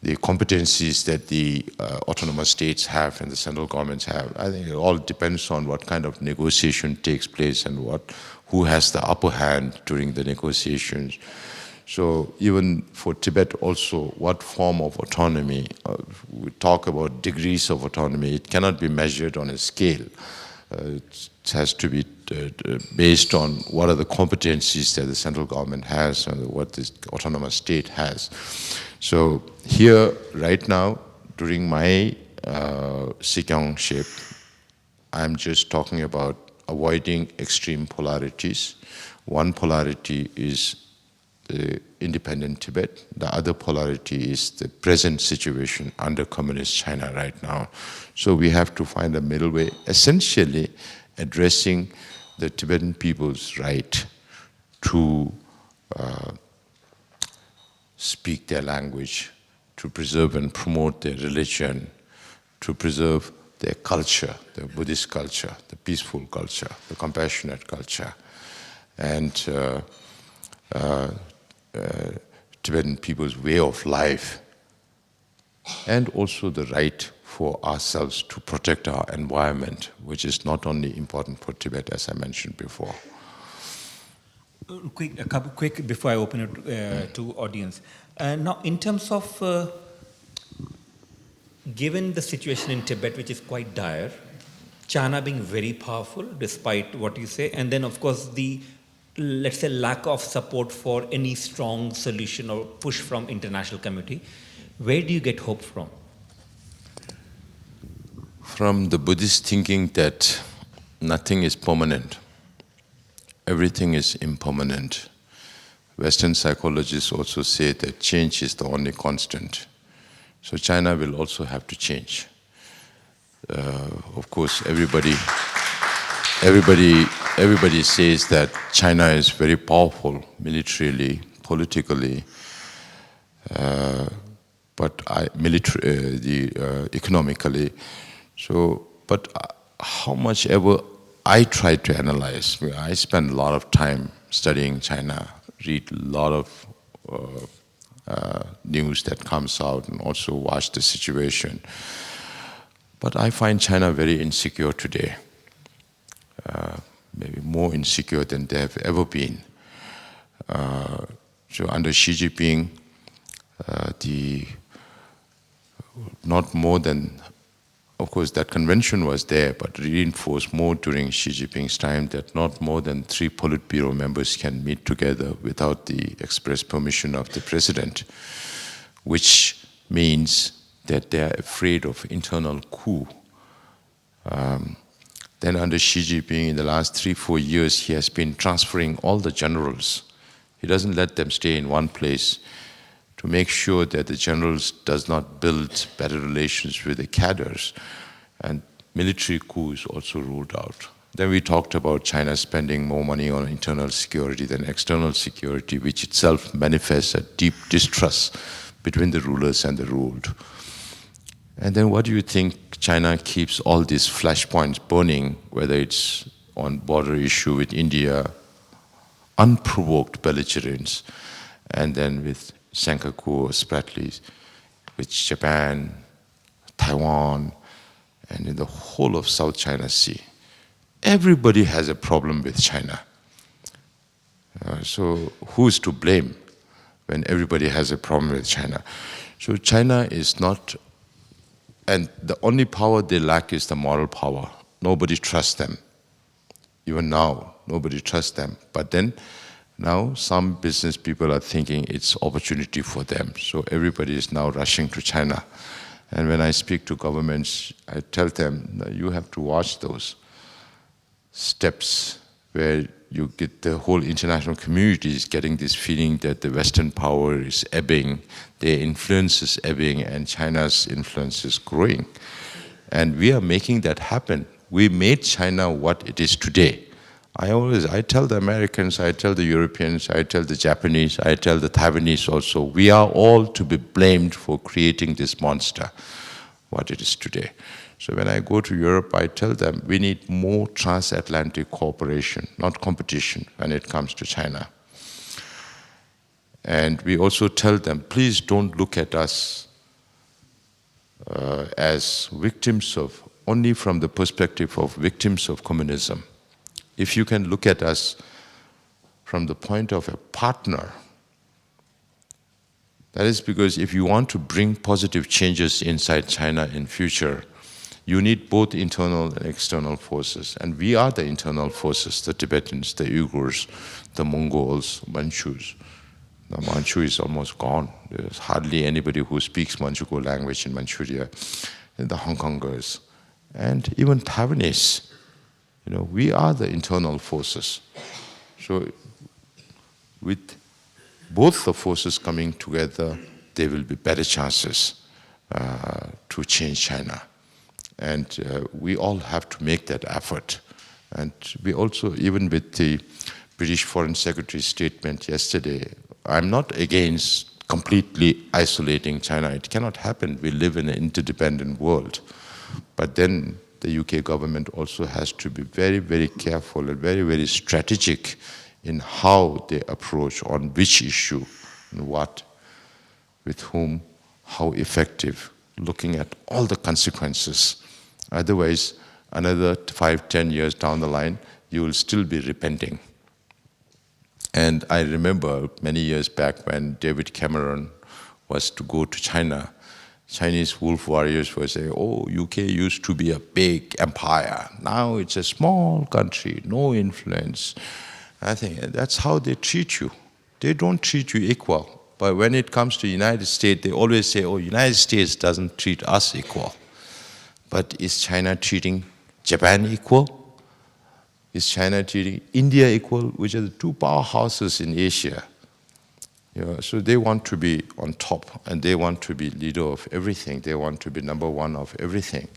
the competencies that the autonomous states have and the central governments have, I think it all depends on what kind of negotiation takes place and who has the upper hand during the negotiations. So even for Tibet also, what form of autonomy, we talk about degrees of autonomy, it cannot be measured on a scale. It has to be based on what are the competencies that the central government has and what the autonomous state has. So here, right now, during my Sikyongship, I'm just talking about avoiding extreme polarities. One polarity is the independent Tibet. The other polarity is the present situation under communist China right now. So we have to find a middle way, essentially addressing the Tibetan people's right to speak their language, to preserve and promote their religion, to preserve their culture, the Buddhist culture, the peaceful culture, the compassionate culture, and Tibetan people's way of life, and also the right for ourselves to protect our environment, which is not only important for Tibet, as I mentioned before.
A couple quick before I open it to audience. Now, in terms of given the situation in Tibet, which is quite dire, China being very powerful, despite what you say, and then of course the, let's say, lack of support for any strong solution or push from international community, where do you get hope from?
From the Buddhist thinking that nothing is permanent. Everything is impermanent. Western psychologists also say that change is the only constant. So China will also have to change. Of course, everybody says that China is very powerful militarily, politically, but economically. So, but how much ever I try to analyze, I spend a lot of time studying China, read a lot of news that comes out, and also watch the situation. But I find China very insecure today, maybe more insecure than they have ever been. So under Xi Jinping, not more than, of course, that convention was there, but reinforced more during Xi Jinping's time that not more than 3 Politburo members can meet together without the express permission of the president, which means that they are afraid of internal coup. Then under Xi Jinping, in the last 3-4 years, he has been transferring all the generals. He doesn't let them stay in one place to make sure that the generals does not build better relations with the cadres. And military coup is also ruled out. Then we talked about China spending more money on internal security than external security, which itself manifests a deep distrust between the rulers and the ruled. And then what do you think China keeps all these flashpoints burning, whether it's on border issue with India, unprovoked belligerence, and then with Senkaku or Spratlys, with Japan, Taiwan, and in the whole of South China Sea. Everybody has a problem with China. So who's to blame when everybody has a problem with China? So China is not, and the only power they lack is the moral power. Nobody trusts them. Even now, nobody trusts them. But then, now some business people are thinking it's opportunity for them. So everybody is now rushing to China. And when I speak to governments, I tell them, you have to watch those steps where you get the whole international community is getting this feeling that the Western power is ebbing, their influence is ebbing, and China's influence is growing. And we are making that happen. We made China what it is today. I tell the Americans, I tell the Europeans, I tell the Japanese, I tell the Taiwanese also, we are all to be blamed for creating this monster. what it is today. So when I go to Europe, I tell them we need more transatlantic cooperation, not competition when it comes to China. And we also tell them, please don't look at us as victims of, only from the perspective of victims of communism. If you can look at us from the point of a partner, that is because if you want to bring positive changes inside China in future, you need both internal and external forces. And we are the internal forces, the Tibetans, the Uyghurs, the Mongols, Manchus. Now, Manchu is almost gone. There's hardly anybody who speaks Manchukuo language in Manchuria. And the Hong Kongers, and even Taiwanese. You know, we are the internal forces. So with both the forces coming together, there will be better chances to change China. And we all have to make that effort. And we also, even with the British Foreign Secretary's statement yesterday, I'm not against completely isolating China. It cannot happen. We live in an interdependent world. But then the UK government also has to be very, very careful and very, very strategic in how they approach on which issue and what, with whom, how effective, looking at all the consequences. Otherwise, another 5-10 years down the line, you will still be repenting. And I remember many years back when David Cameron was to go to China, Chinese wolf warriors were saying, oh, UK used to be a big empire. Now it's a small country, no influence. I think that's how they treat you. They don't treat you equal. But when it comes to the United States, they always say, oh, United States doesn't treat us equal. But is China treating Japan equal? Is China treating India equal, which are the two powerhouses in Asia? You know, so they want to be on top, and they want to be leader of everything. They want to be number one of everything.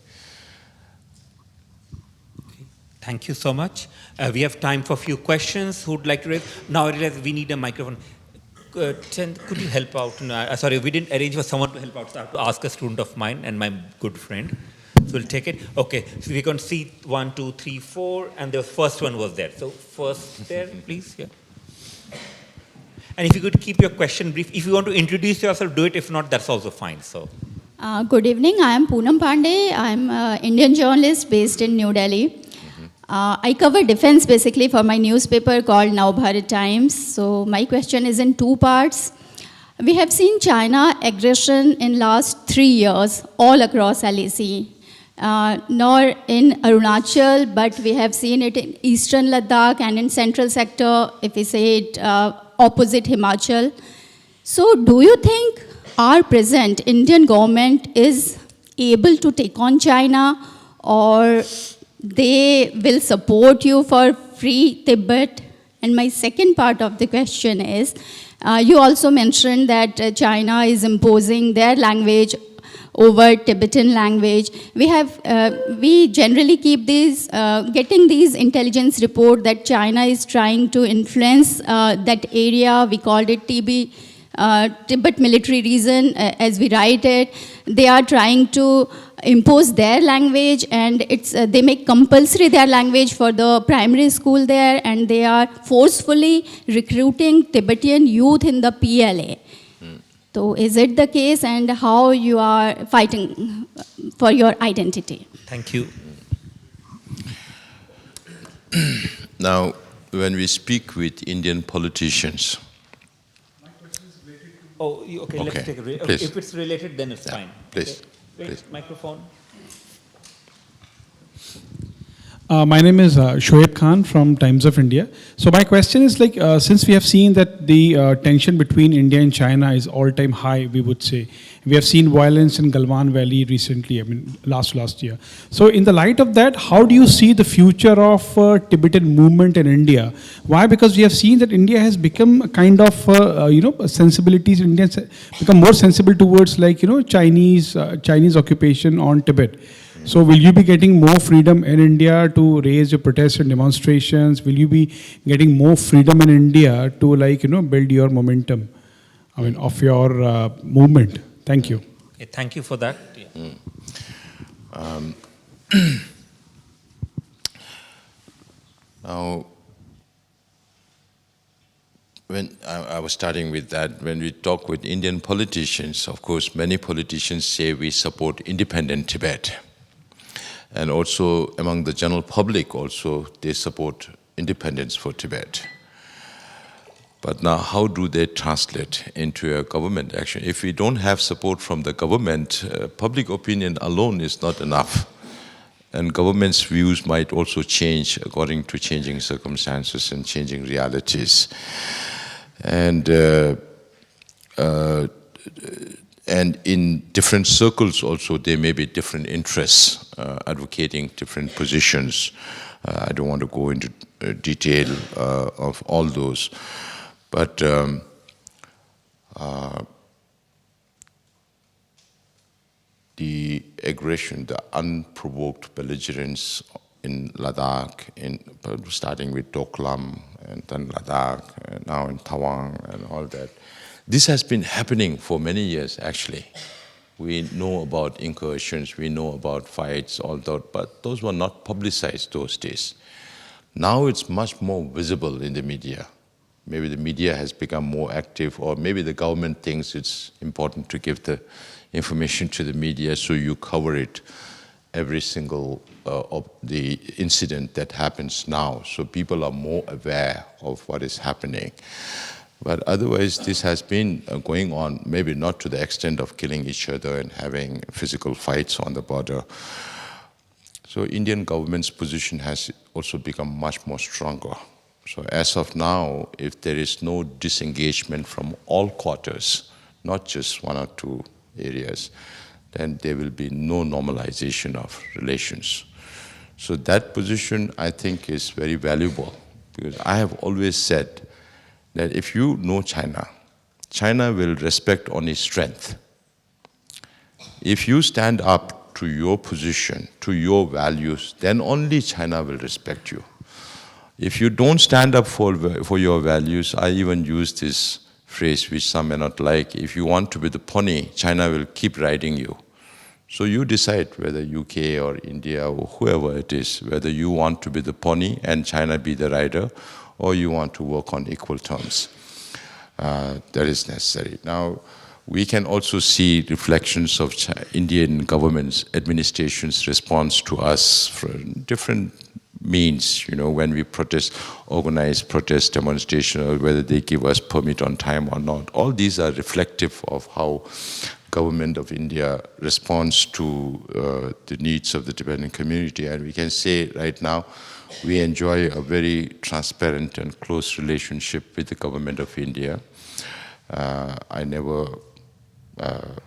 Thank you so much. We have time for a few questions. Who would like to raise? Now I realize we need a microphone. Could you help out? No, sorry, we didn't arrange for someone to help out. So I have to ask a student of mine and my good friend. So we'll take it. Okay, so we can see 1, 2, 3, 4, and the first one was there. So first there, please. Yeah. And if you could keep your question brief. If you want to introduce yourself, do it. If not, that's also fine. So.
Good evening. I am Poonam Pandey. I am an Indian journalist based in New Delhi. I cover defense basically for my newspaper called Now Bharat Times. So my question is in two parts. We have seen China aggression in last 3 years all across LAC. Nor in Arunachal, but we have seen it in eastern Ladakh and in central sector, if we say it opposite Himachal. So do you think our present Indian government is able to take on China, or they will support you for free Tibet? And my second part of the question is, you also mentioned that China is imposing their language over Tibetan language. We generally keep these, getting these intelligence report that China is trying to influence that area. We called it Tibet military region, as we write it. They are trying to impose their language, and they make compulsory their language for the primary school there, and they are forcefully recruiting Tibetan youth in the PLA. So is it the case, and how you are fighting for your identity?
Thank you.
Now, when we speak with Indian politicians.
Oh, okay, let's take it. Okay, if it's related, then it's fine.
Please.
Okay. Wait,
please.
Microphone.
My name is Shoaib Khan from Times of India. So my question is, like, since we have seen that the tension between India and China is all-time high, we would say. We have seen violence in Galwan Valley recently, I mean, last year. So in the light of that, how do you see the future of Tibetan movement in India? Why? Because we have seen that India has become a kind of, sensibilities, Indians become more sensible towards, like, Chinese occupation on Tibet. So will you be getting more freedom in India to raise your protests and demonstrations? Will you be getting more freedom in India to, like, build your momentum, of your movement? Thank you.
Okay, thank you for that. Yeah.
Now, when I was starting with that, when we talk with Indian politicians, of course, many politicians say we support independent Tibet. And also among the general public also, they support independence for Tibet. But now how do they translate into a government action? If we don't have support from the government, public opinion alone is not enough. And government's views might also change according to changing circumstances and changing realities. And in different circles also, there may be different interests advocating different positions. I don't want to go into detail of all those. But the aggression, the unprovoked belligerence in Ladakh, starting with Doklam and then Ladakh, and now in Tawang and all that. This has been happening for many years, actually. We know about incursions, we know about fights, all that, but those were not publicized those days. Now it's much more visible in the media. Maybe the media has become more active, or maybe the government thinks it's important to give the information to the media, so you cover it every single of the incident that happens now. So people are more aware of what is happening. But otherwise, this has been going on, maybe not to the extent of killing each other and having physical fights on the border. So Indian government's position has also become much more stronger. So as of now, if there is no disengagement from all quarters, not just one or two areas, then there will be no normalization of relations. So that position, I think, is very valuable, because I have always said that if you know China, China will respect only strength. If you stand up to your position, to your values, then only China will respect you. If you don't stand up for your values, I even use this phrase which some may not like, if you want to be the pony, China will keep riding you. So you decide whether UK or India or whoever it is, whether you want to be the pony and China be the rider, or you want to work on equal terms. That is necessary. Now, we can also see reflections of Indian government's administration's response to us from different means, you know, when we organize protest demonstration, or whether they give us permit on time or not. All these are reflective of how government of India responds to the needs of the Tibetan community. And we can say right now, we enjoy a very transparent and close relationship with the government of India. I never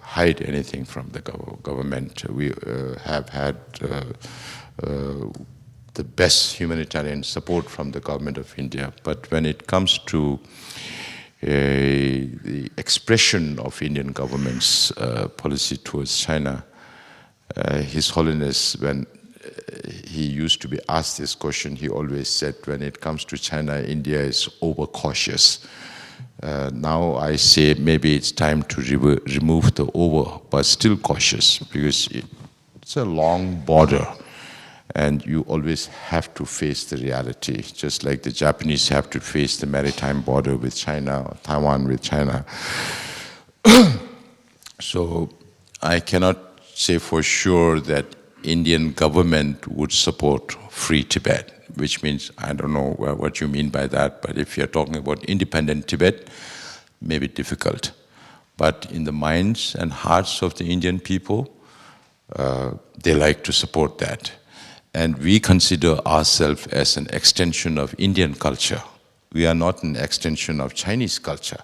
hide anything from the government. We have had the best humanitarian support from the government of India. But when it comes to the expression of Indian government's policy towards China, His Holiness, when he used to be asked this question, he always said, when it comes to China, India is overcautious. Now I say maybe it's time to remove the over, but still cautious, because it's a long border. And you always have to face the reality, just like the Japanese have to face the maritime border with China, or Taiwan with China. So I cannot say for sure that Indian government would support free Tibet, which means, I don't know what you mean by that, but if you're talking about independent Tibet, maybe difficult. But in the minds and hearts of the Indian people, they like to support that. And we consider ourselves as an extension of Indian culture. We are not an extension of Chinese culture.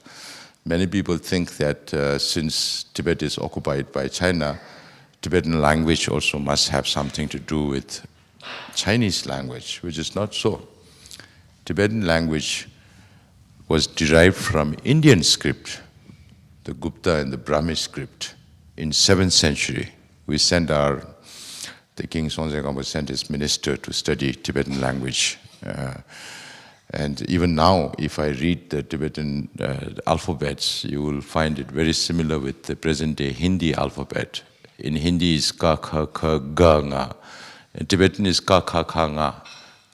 Many people think that since Tibet is occupied by China, Tibetan language also must have something to do with Chinese language, which is not so. Tibetan language was derived from Indian script, the Gupta and the Brahmi script, in 7th century. We sent the King Sonzai Gampo sent his minister to study Tibetan language. And even now, if I read the Tibetan alphabets, you will find it very similar with the present-day Hindi alphabet. In Hindi is ka kha kha ga nga. In Tibetan is ka kha kha nga.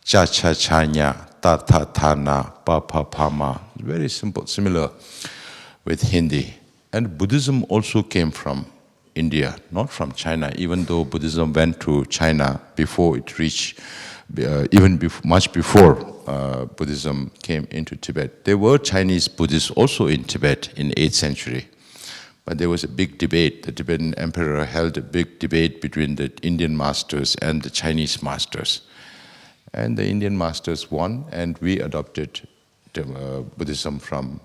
Cha cha cha nya. Ta ta ta na. Pa pa pa ma. Very simple, similar with Hindi. And Buddhism also came from India, not from China, even though Buddhism went to China before it reached, much before Buddhism came into Tibet. There were Chinese Buddhists also in Tibet in the 8th century. But there was a big debate. The Tibetan emperor held a big debate between the Indian masters and the Chinese masters. And the Indian masters won, and we adopted Buddhism from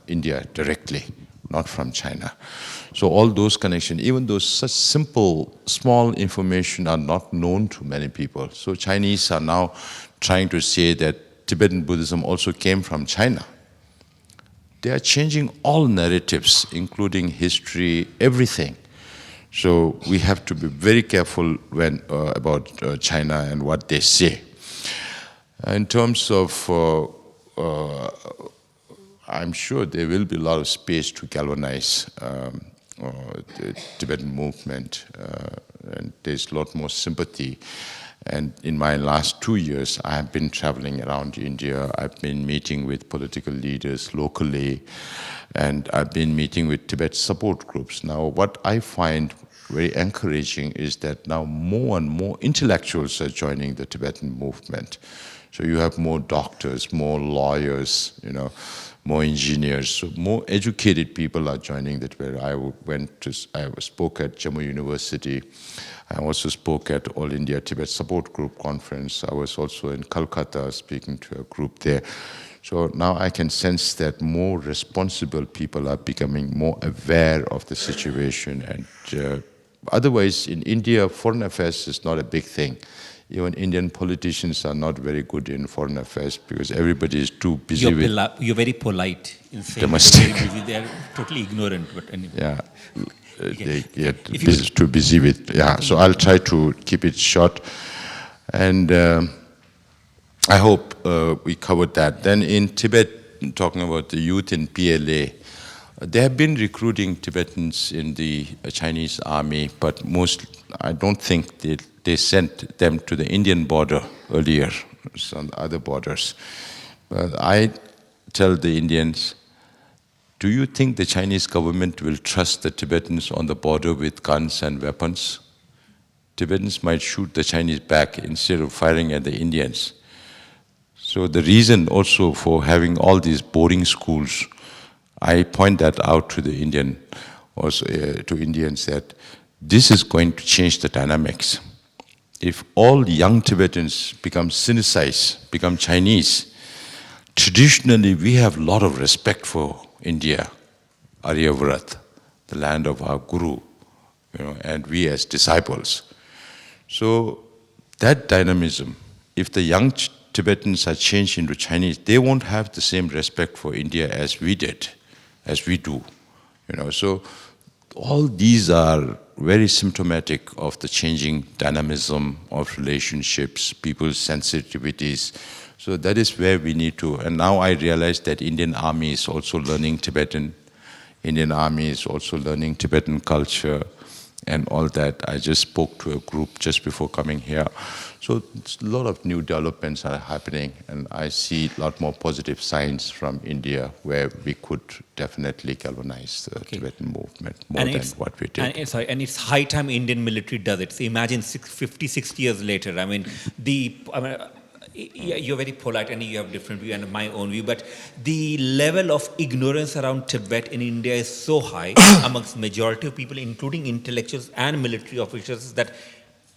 India directly, not from China. So all those connections, even though such simple, small information are not known to many people. So Chinese are now trying to say that Tibetan Buddhism also came from China. They are changing all narratives, including history, everything. So we have to be very careful when about China and what they say. In terms of I'm sure there will be a lot of space to galvanize the Tibetan movement, and there's a lot more sympathy. And in my last 2 years, I have been traveling around India. I've been meeting with political leaders locally, and I've been meeting with Tibet support groups. Now, what I find very encouraging is that now more and more intellectuals are joining the Tibetan movement. So you have more doctors, more lawyers, more engineers. So more educated people are joining the Tibet. I spoke at Jammu University. I also spoke at All India Tibet Support Group Conference. I was also in Calcutta speaking to a group there. So now I can sense that more responsible people are becoming more aware of the situation. And otherwise, in India, foreign affairs is not a big thing. Even Indian politicians are not very good in foreign affairs because everybody is too busy
You're very polite in saying
domestic.
they're very busy. They're totally ignorant, but anyway.
Yeah. They get
If
too busy with, so I'll try to keep it short. And I hope we covered that. Then in Tibet, talking about the youth in PLA, they have been recruiting Tibetans in the Chinese army, but I don't think they sent them to the Indian border earlier, some other borders. But I tell the Indians, do you think the Chinese government will trust the Tibetans on the border with guns and weapons? Tibetans might shoot the Chinese back instead of firing at the Indians. So the reason also for having all these boarding schools, I point that out to the Indians that this is going to change the dynamics. If all young Tibetans become Sinicized, become Chinese, traditionally we have a lot of respect for India, Aryavrat, the land of our Guru, and we as disciples. So that dynamism, if the young Tibetans are changed into Chinese, they won't have the same respect for India as we do. So all these are very symptomatic of the changing dynamism of relationships, people's sensitivities. So that is where we need to, and now I realize that Indian Army is also learning Tibetan. Indian Army is also learning Tibetan culture and all that. I just spoke to a group just before coming here. So a lot of new developments are happening, and I see a lot more positive signs from India where we could definitely galvanize the Tibetan movement more than what we did.
And it's high time Indian military does it. So imagine 50, 60 years later. You're very polite and you have different view and my own view, but the level of ignorance around Tibet in India is so high amongst majority of people, including intellectuals and military officials, that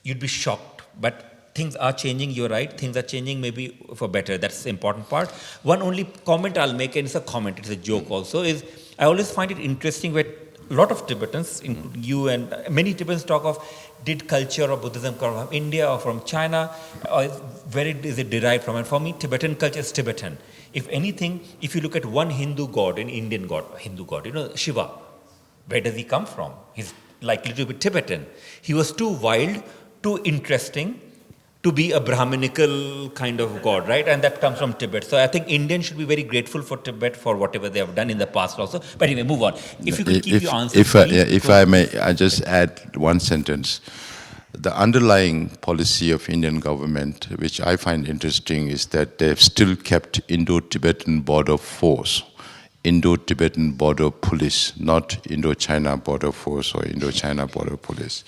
you'd be shocked. But things are changing, you're right, things are changing maybe for better. That's the important part. One only comment I'll make, and it's a comment, it's a joke also, is I always find it interesting where a lot of Tibetans, including you and many Tibetans, talk of did culture of Buddhism come from India or from China, or where is it derived from? And for me, Tibetan culture is Tibetan. If anything, if you look at one Hindu god, an Indian god, Hindu god, Shiva, where does he come from? He's likely to be Tibetan. He was too wild, too interesting, to be a Brahminical kind of god, right? And that comes from Tibet. So I think Indians should be very grateful for Tibet for whatever they have done in the past also. But anyway, move on. If you could keep your answers
if I may, I just add one sentence. The underlying policy of Indian government, which I find interesting, is that they've still kept Indo-Tibetan border force, Indo-Tibetan border police, not Indo-China border force or Indo-China border police.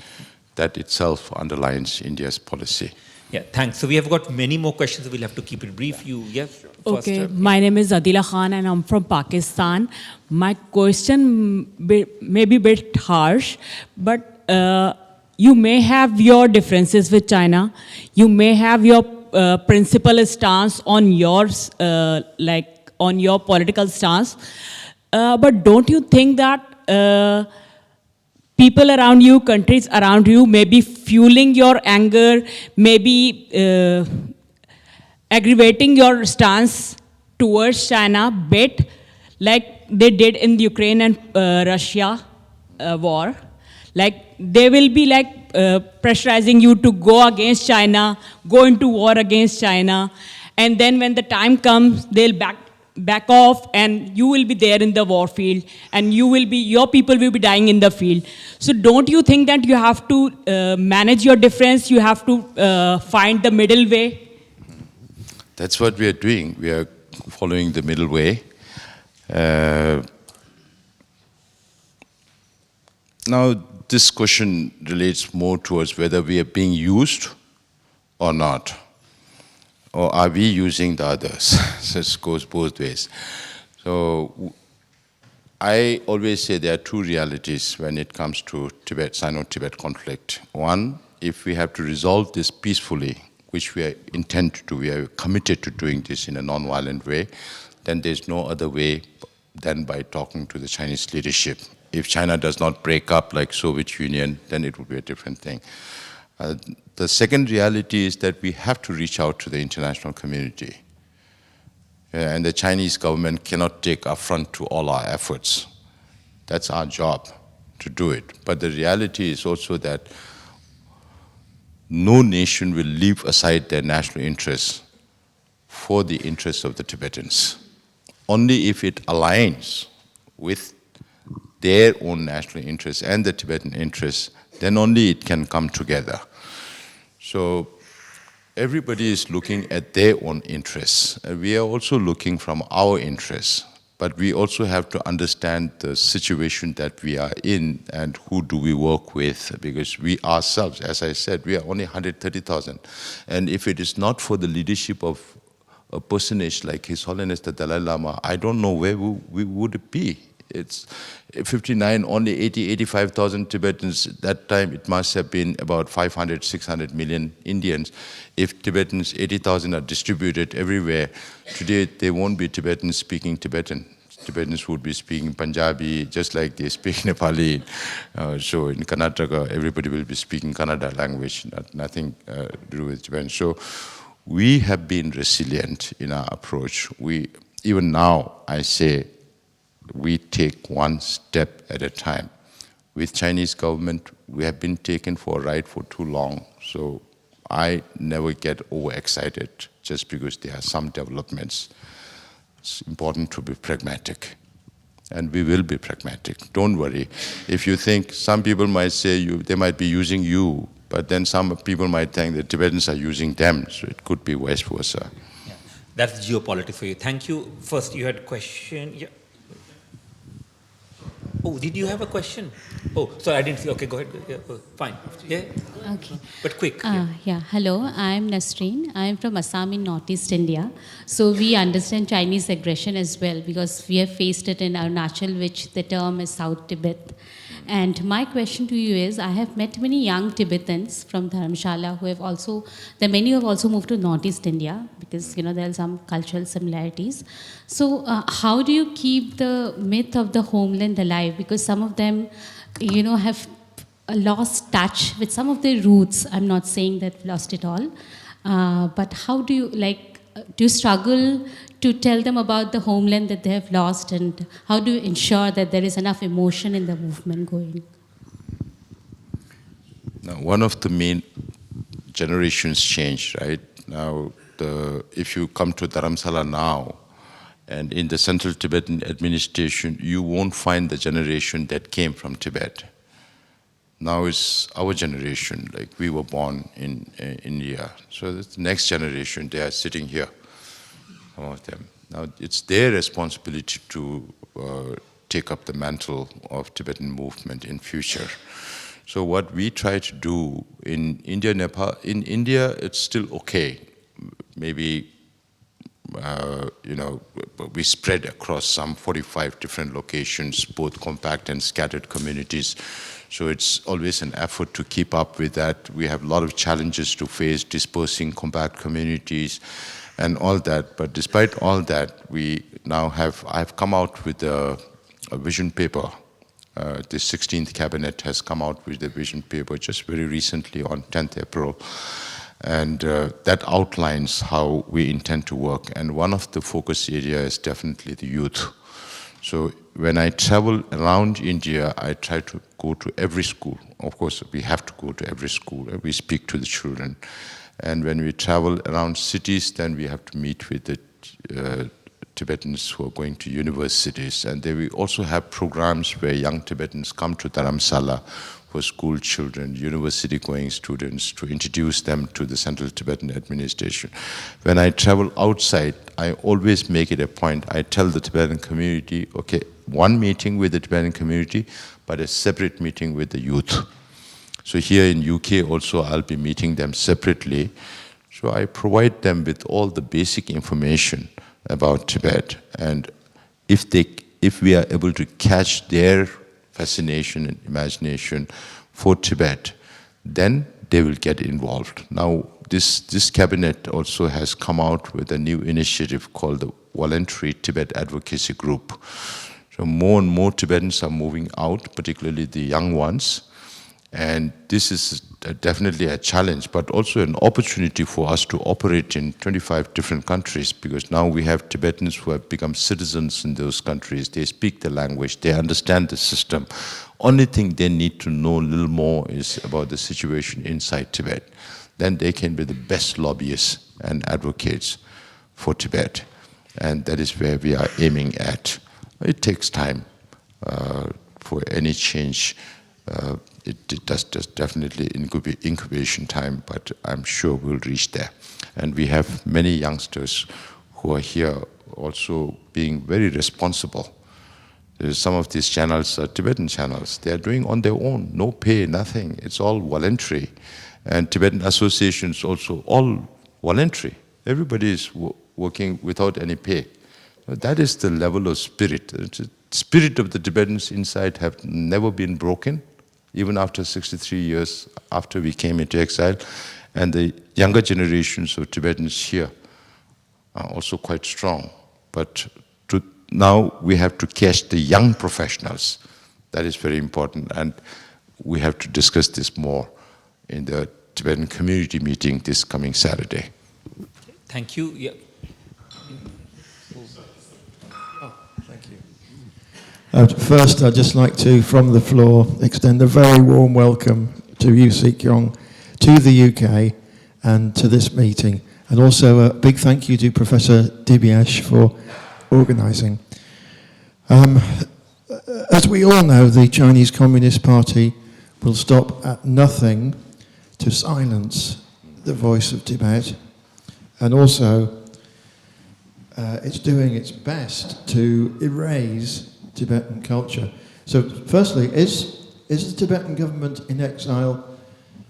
That itself underlines India's policy.
Yeah, thanks. So we have got many more questions. We'll have to keep it brief. You, yes?
Okay, my name is Adila Khan and I'm from Pakistan. My question may be a bit harsh, but you may have your differences with China. You may have your principal stance on yours, on your political stance. But don't you think that people around you, countries around you may be fueling your anger, maybe aggravating your stance towards China bit, like they did in the Ukraine and Russia war? Like they will be pressurizing you to go against China, go into war against China, and then when the time comes, they'll back off, and you will be there in the war field, and your people will be dying in the field. So don't you think that you have to manage your difference, you have to find the middle way?
That's what we are doing. We are following the middle way. Now, this question relates more towards whether we are being used or not. Or are we using the others? So it goes both ways. So I always say there are two realities when it comes to Sino-Tibet conflict. One, if we have to resolve this peacefully, which we intend to do, we are committed to doing this in a non-violent way, then there's no other way than by talking to the Chinese leadership. If China does not break up like Soviet Union, then it would be a different thing. The second reality is that we have to reach out to the international community. And the Chinese government cannot take affront to all our efforts. That's our job to do it. But the reality is also that no nation will leave aside their national interests for the interests of the Tibetans. Only if it aligns with their own national interests and the Tibetan interests, then only it can come together. So everybody is looking at their own interests. We are also looking from our interests, but we also have to understand the situation that we are in and who do we work with, because we ourselves, as I said, we are only 130,000. And if it is not for the leadership of a personage like His Holiness the Dalai Lama, I don't know where we would be. It's 59, only 85,000 Tibetans. That time it must have been about 500, 600 million Indians. If Tibetans, 80,000 are distributed everywhere, today there won't be Tibetans speaking Tibetan. Tibetans would be speaking Punjabi, just like they speak Nepali. So in Karnataka, everybody will be speaking Kannada language, nothing to do with Tibetan. So we have been resilient in our approach. Even now, I say, we take one step at a time. With Chinese government, we have been taken for a ride for too long. So I never get overexcited just because there are some developments. It's important to be pragmatic. And we will be pragmatic. Don't worry. If you think, some people might say they might be using you, but then some people might think the Tibetans are using them. So it could be vice versa.
Yeah. That's geopolitics for you. Thank you. First, you had a question. Yeah. Oh, did you have a question? Oh, sorry, I didn't see. Okay, go ahead. Yeah, fine. Yeah.
Okay.
But quick.
Yeah. Hello, I'm Nasreen. I'm from Assam in Northeast India. So we understand Chinese aggression as well because we have faced it in Arunachal, which the term is South Tibet. And my question to you is, I have met many young Tibetans from Dharamshala who have also, many who have also moved to Northeast India because, there are some cultural similarities. So how do you keep the myth of the homeland alive? Because some of them, have lost touch with some of their roots. I'm not saying that lost it all. But how do you, do you struggle to tell them about the homeland that they have lost, and how do you ensure that there is enough emotion in the movement going?
Now, one of the main generations change, right? Now, if you come to Dharamsala now, and in the Central Tibetan administration, you won't find the generation that came from Tibet. Now it's our generation, like we were born in India. So the next generation, they are sitting here, some of them. Now it's their responsibility to take up the mantle of Tibetan movement in future. So what we try to do in India, Nepal, in India, it's still okay. Maybe, we spread across some 45 different locations, both compact and scattered communities. So it's always an effort to keep up with that. We have a lot of challenges to face, dispersing compact communities and all that. But despite all that, I've come out with a vision paper. The 16th cabinet has come out with a vision paper just very recently on 10th April. And that outlines how we intend to work. And one of the focus areas is definitely the youth. So when I travel around India, I try to go to every school. Of course, we have to go to every school. We speak to the children. And when we travel around cities, then we have to meet with the Tibetans who are going to universities. And we also have programs where young Tibetans come to Dharamsala for school children, university-going students, to introduce them to the Central Tibetan administration. When I travel outside, I always make it a point. I tell the Tibetan community, okay, one meeting with the Tibetan community, but a separate meeting with the youth. So here in UK also, I'll be meeting them separately. So I provide them with all the basic information about Tibet. And if we are able to catch their fascination and imagination for Tibet, then they will get involved. Now, this cabinet also has come out with a new initiative called the Voluntary Tibet Advocacy Group. So more and more Tibetans are moving out, particularly the young ones. And this is definitely a challenge, but also an opportunity for us to operate in 25 different countries, because now we have Tibetans who have become citizens in those countries. They speak the language, they understand the system. Only thing they need to know a little more is about the situation inside Tibet. Then they can be the best lobbyists and advocates for Tibet. And that is where we are aiming at. It takes time for any change. It does definitely incubation time, but I'm sure we'll reach there. And we have many youngsters who are here also being very responsible. Some of these channels are Tibetan channels. They are doing on their own, no pay, nothing. It's all voluntary. And Tibetan associations also, all voluntary. Everybody is working without any pay. That is the level of spirit. The spirit of the Tibetans inside have never been broken, even after 63 years after we came into exile. And the younger generations of Tibetans here are also quite strong. But now we have to catch the young professionals. That is very important. And we have to discuss this more in the Tibetan community meeting this coming Saturday.
Thank you. Yeah.
First, I'd just like to, from the floor, extend a very warm welcome to you, Sikyong, to the UK and to this meeting. And also a big thank you to Professor Dibyesh for organising. As we all know, the Chinese Communist Party will stop at nothing to silence the voice of Tibet. And also, it's doing its best to erase Tibetan culture. So firstly, is the Tibetan government in exile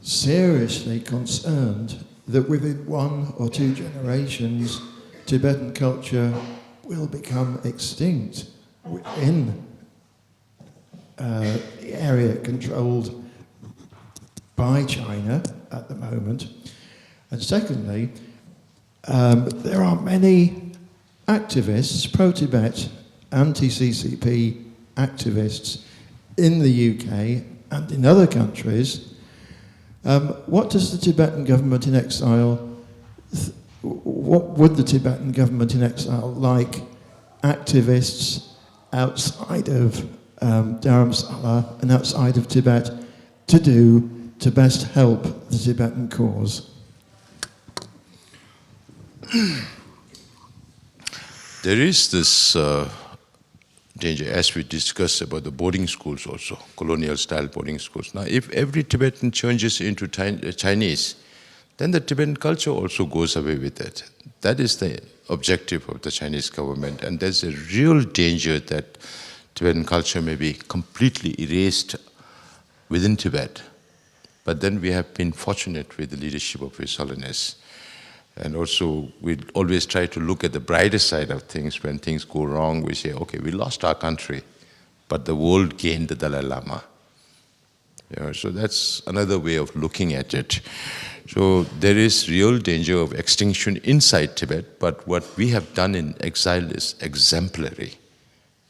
seriously concerned that within 1 or 2 generations, Tibetan culture will become extinct within the area controlled by China at the moment? And secondly, there are many activists, pro-Tibet, anti-CCP activists in the UK and in other countries. What does the Tibetan government in exile, what would the Tibetan government in exile like activists outside of Dharamsala and outside of Tibet to do to best help the Tibetan cause?
There is this danger, as we discussed about the boarding schools also, colonial-style boarding schools. Now, if every Tibetan changes into Chinese, then the Tibetan culture also goes away with it. That is the objective of the Chinese government, and there's a real danger that Tibetan culture may be completely erased within Tibet. But then we have been fortunate with the leadership of His Holiness. And also, we always try to look at the brighter side of things. When things go wrong, we say, okay, we lost our country, but the world gained the Dalai Lama. So that's another way of looking at it. So there is real danger of extinction inside Tibet, but what we have done in exile is exemplary,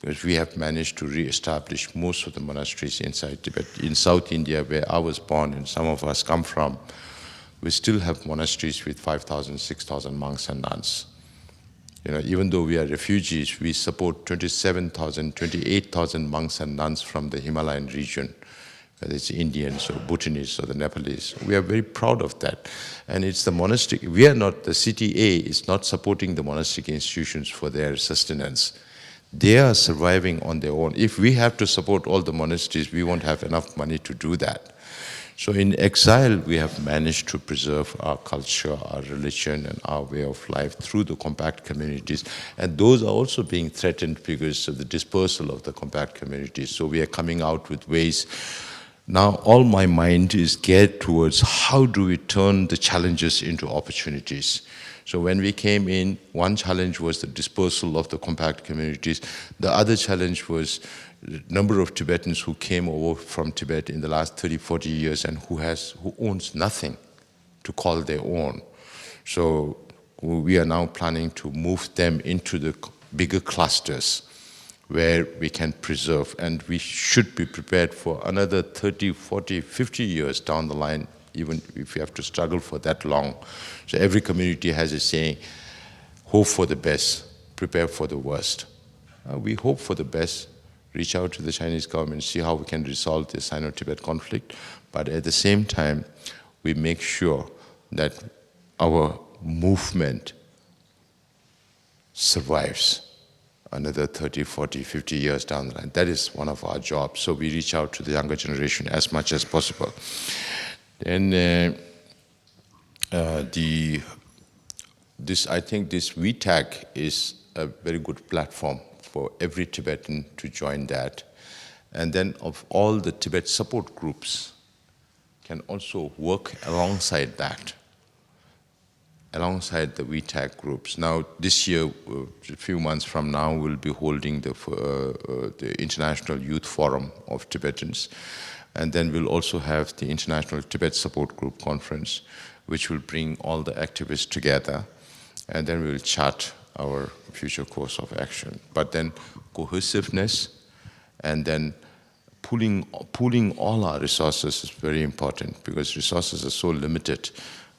because we have managed to re-establish most of the monasteries inside Tibet. In South India, where I was born and some of us come from, we still have monasteries with 5,000, 6,000 monks and nuns. Even though we are refugees, we support 27,000, 28,000 monks and nuns from the Himalayan region, whether it's Indians or Bhutanese or the Nepalese. We are very proud of that. And it's the monastic, we are not, the CTA is not supporting the monastic institutions for their sustenance. They are surviving on their own. If we have to support all the monasteries, we won't have enough money to do that. So in exile, we have managed to preserve our culture, our religion, and our way of life through the compact communities. And those are also being threatened because of the dispersal of the compact communities. So we are coming out with ways. Now all my mind is geared towards how do we turn the challenges into opportunities. So when we came in, one challenge was the dispersal of the compact communities. The other challenge was the number of Tibetans who came over from Tibet in the last 30, 40 years and who owns nothing to call their own. So we are now planning to move them into the bigger clusters where we can preserve, and we should be prepared for another 30, 40, 50 years down the line, even if we have to struggle for that long. So every community has a saying, hope for the best, prepare for the worst. We hope for the best, reach out to the Chinese government, see how we can resolve the Sino-Tibet conflict, but at the same time, we make sure that our movement survives another 30, 40, 50 years down the line. That is one of our jobs. So we reach out to the younger generation as much as possible. And I think this VTAG is a very good platform for every Tibetan to join that. And then of all the Tibet support groups can also work alongside that, alongside the VTAG groups. Now, this year, a few months from now, we'll be holding the International Youth Forum of Tibetans. And then we'll also have the International Tibet Support Group Conference, which will bring all the activists together. And then we'll chart our future course of action. But then cohesiveness and then pooling all our resources is very important, because resources are so limited.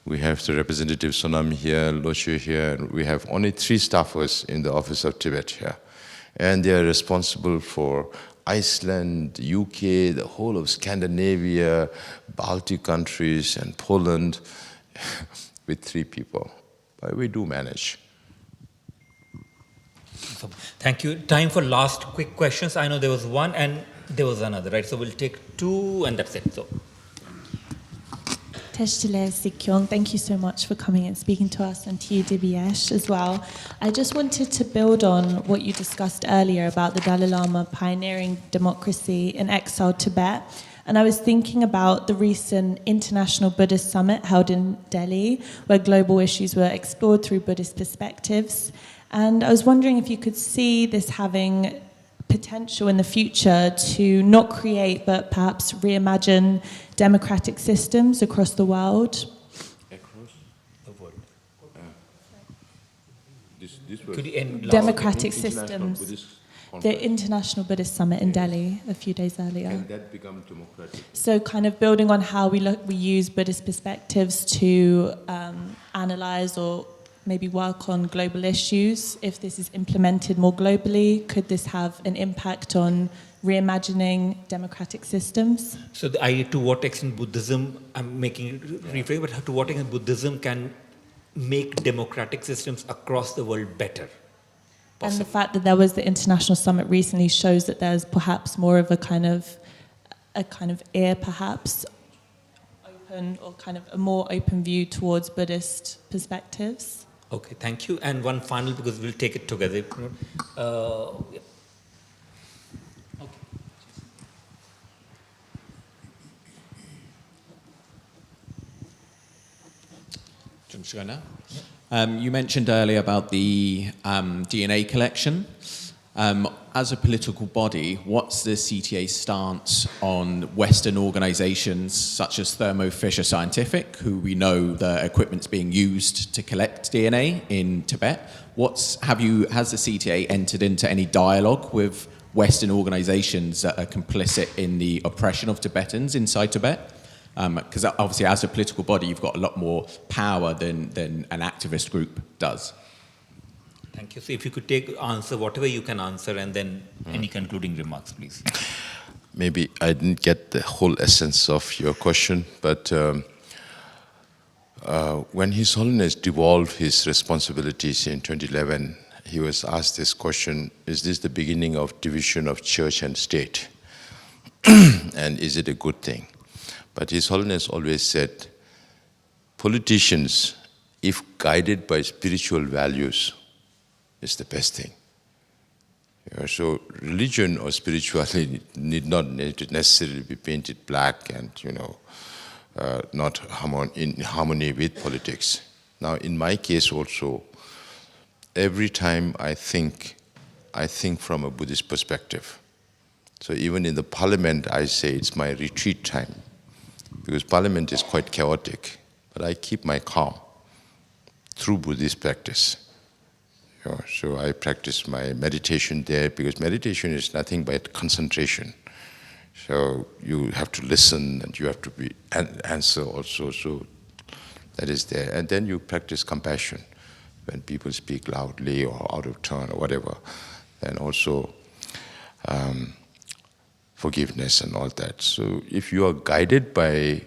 We have the representative Sonam here, Loche here, and we have only 3 staffers in the Office of Tibet here. And they are responsible for Iceland, UK, the whole of Scandinavia, Baltic countries, and Poland with 3 people. But we do manage.
Thank you. Time for last quick questions. I know there was one and there was another, right? So we'll take 2 and that's it. So.
Teshtile Sikyong, thank you so much for coming and speaking to us, and to you, Dibyesh, as well. I just wanted to build on what you discussed earlier about the Dalai Lama pioneering democracy in exiled Tibet. And I was thinking about the recent International Buddhist Summit held in Delhi, where global issues were explored through Buddhist perspectives. And I was wondering if you could see this having potential in the future to not create, but perhaps reimagine democratic systems across the world.
Across the world.
Could you end
democratic systems. The International Buddhist Summit in Delhi a few days earlier.
And that become democratic.
So kind of building on how we use Buddhist perspectives to analyze or maybe work on global issues? If this is implemented more globally, could this have an impact on reimagining democratic systems?
So to what extent Buddhism, I'm making it reframe, but to what extent Buddhism can make democratic systems across the world better?
And the fact that there was the international summit recently shows that there's perhaps more of a kind of ear, perhaps, open, or kind of a more open view towards Buddhist perspectives.
Okay, thank you. And one final, because we'll take it together. Yeah.
You mentioned earlier about the DNA collection. As a political body, what's the CTA's stance on Western organizations such as Thermo Fisher Scientific, who we know the equipment's being used to collect DNA in Tibet? Has the CTA entered into any dialogue with Western organizations that are complicit in the oppression of Tibetans inside Tibet? Because obviously, as a political body, you've got a lot more power than an activist group does.
Thank you. So if you could answer whatever you can answer, and then any concluding remarks, please.
Maybe I didn't get the whole essence of your question, but when His Holiness devolved his responsibilities in 2011, he was asked this question: is this the beginning of division of church and state? And is it a good thing? But His Holiness always said, politicians, if guided by spiritual values, is the best thing. So religion or spirituality need not necessarily be painted black and, not in harmony with politics. Now, in my case also, every time I think from a Buddhist perspective. So even in the parliament, I say it's my retreat time, because parliament is quite chaotic, but I keep my calm through Buddhist practice. So I practice my meditation there, because meditation is nothing but concentration. So you have to listen, and you have to answer also. So that is there. And then you practice compassion when people speak loudly or out of turn or whatever. And also forgiveness and all that. So if you are guided by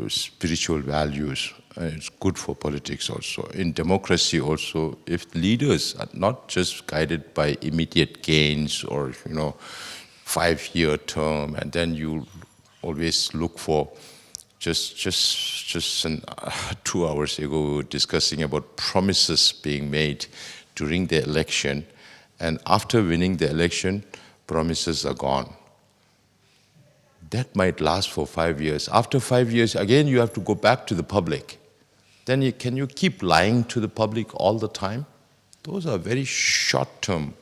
spiritual values, it's good for politics also. In democracy also, if leaders are not just guided by immediate gains or 5-year term, and then you always look for just 2 hours ago we were discussing about promises being made during the election, and after winning the election, promises are gone. That might last for 5 years. After 5 years, again you have to go back to the public. Then can you keep lying to the public all the time? Those are very short-term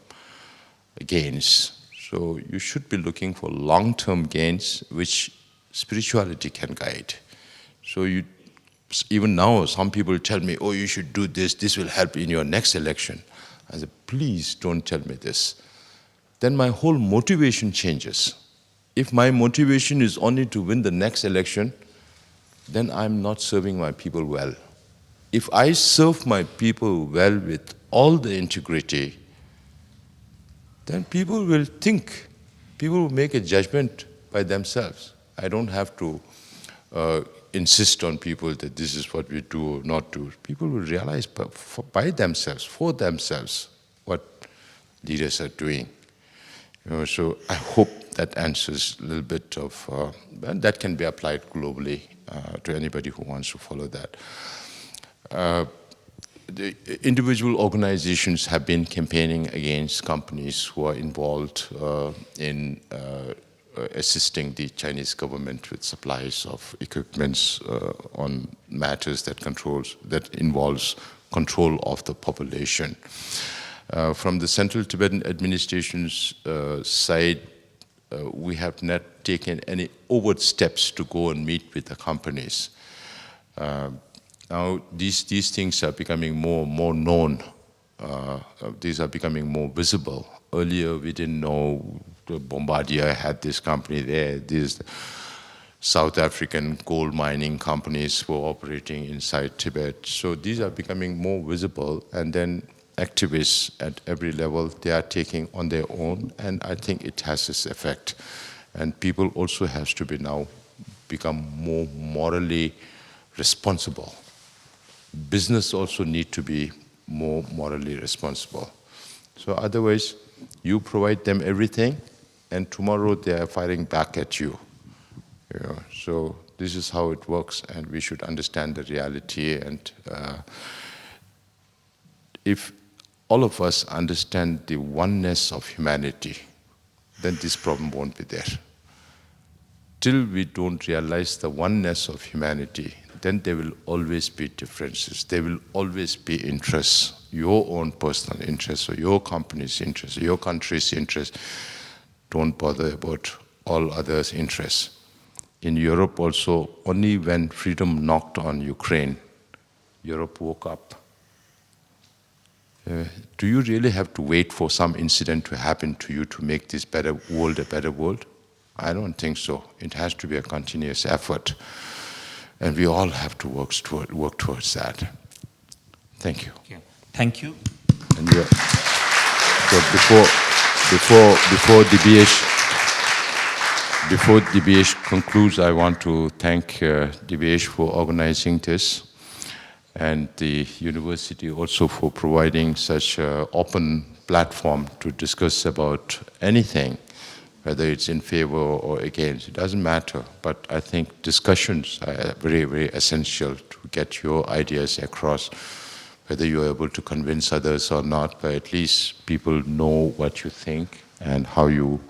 gains. So you should be looking for long-term gains, which spirituality can guide. So even now, some people tell me, oh, you should do this, this will help in your next election. I say, please don't tell me this. Then my whole motivation changes. If my motivation is only to win the next election, then I'm not serving my people well. If I serve my people well with all the integrity, then people will think, people will make a judgment by themselves. I don't have to insist on people that this is what we do or not do. People will realize by themselves, for themselves, what leaders are doing. So I hope that answers a little bit of, and that can be applied globally to anybody who wants to follow that. The individual organizations have been campaigning against companies who are involved in assisting the Chinese government with supplies of equipments on matters that involves control of the population. From the Central Tibetan Administration's side, we have not taken any overt steps to go and meet with the companies. Now, these things are becoming more known. These are becoming more visible. Earlier, we didn't know the Bombardier had this company there. South African gold mining companies were operating inside Tibet. So these are becoming more visible, and then activists at every level, they are taking on their own, and I think it has this effect. And people also have to be now become more morally responsible. Business also need to be more morally responsible. So otherwise, you provide them everything, and tomorrow they are firing back at you. So this is how it works, and we should understand the reality. And if all of us understand the oneness of humanity, then this problem won't be there. Till we don't realize the oneness of humanity, then there will always be differences. There will always be interests, your own personal interests, or your company's interests, or your country's interests. Don't bother about all others' interests. In Europe also, only when freedom knocked on Ukraine, Europe woke up. Do you really have to wait for some incident to happen to you to make this better world a better world? I don't think so. It has to be a continuous effort. And we all have to work towards that. Thank you.
Yeah. Thank you.
And so before Dibyesh concludes, I want to thank Dibyesh for organizing this, and the university also for providing such an open platform to discuss about anything, whether it's in favor or against. It doesn't matter, but I think discussions are very, very essential to get your ideas across, whether you're able to convince others or not, but at least people know what you think and how you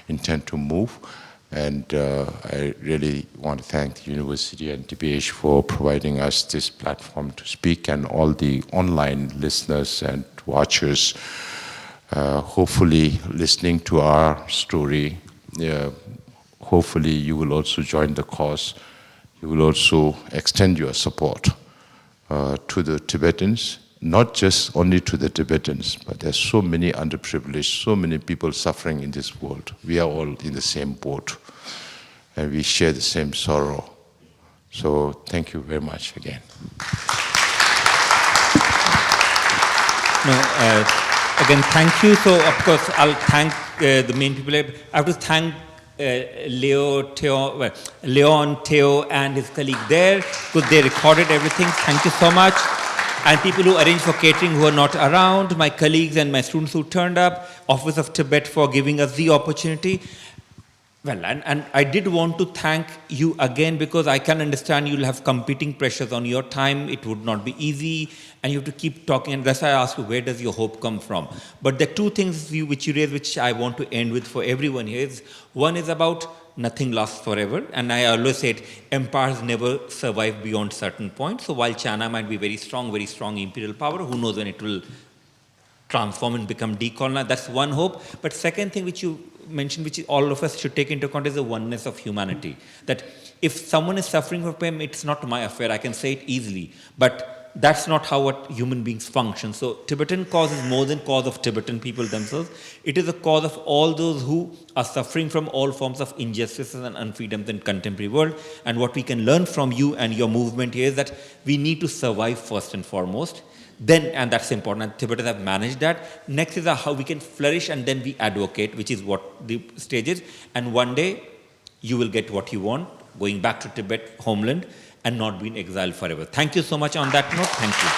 intend to move. And I really want to thank the university and Dibyesh for providing us this platform to speak, and all the online listeners and watchers, hopefully listening to our story. Hopefully you will also join the cause. You will also extend your support to the Tibetans, not just only to the Tibetans, but there's so many underprivileged, so many people suffering in this world. We are all in the same boat, and we share the same sorrow. So thank you very much again.
No, again, thank you. So, of course, I'll thank the main people. I have to thank Leon, Theo, and his colleague there, because they recorded everything. Thank you so much. And people who arranged for catering who are not around, my colleagues and my students who turned up, Office of Tibet for giving us the opportunity. Well, and I did want to thank you again, because I can understand you'll have competing pressures on your time. It would not be easy, and you have to keep talking. And that's why I asked you, where does your hope come from? But the two things which you raised, which I want to end with for everyone here, is one is about nothing lasts forever. And I always said empires never survive beyond certain points. So while China might be very strong imperial power, who knows when it will transform and become decolonized. That's one hope. But second thing which you mentioned, which all of us should take into account, is the oneness of humanity. That if someone is suffering from pain, it's not my affair. I can say it easily. But that's not how what human beings function. So Tibetan cause is more than cause of Tibetan people themselves. It is a cause of all those who are suffering from all forms of injustices and unfreedoms in contemporary world. And what we can learn from you and your movement here is that we need to survive first and foremost. Then, and that's important, and Tibetans have managed that. Next is how we can flourish, and then we advocate, which is what the stage is. And one day, you will get what you want, going back to Tibet, homeland, and not be in exile forever. Thank you so much on that note. Thank you.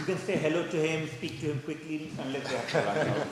You can say hello to him, speak to him quickly, unless they have to run out.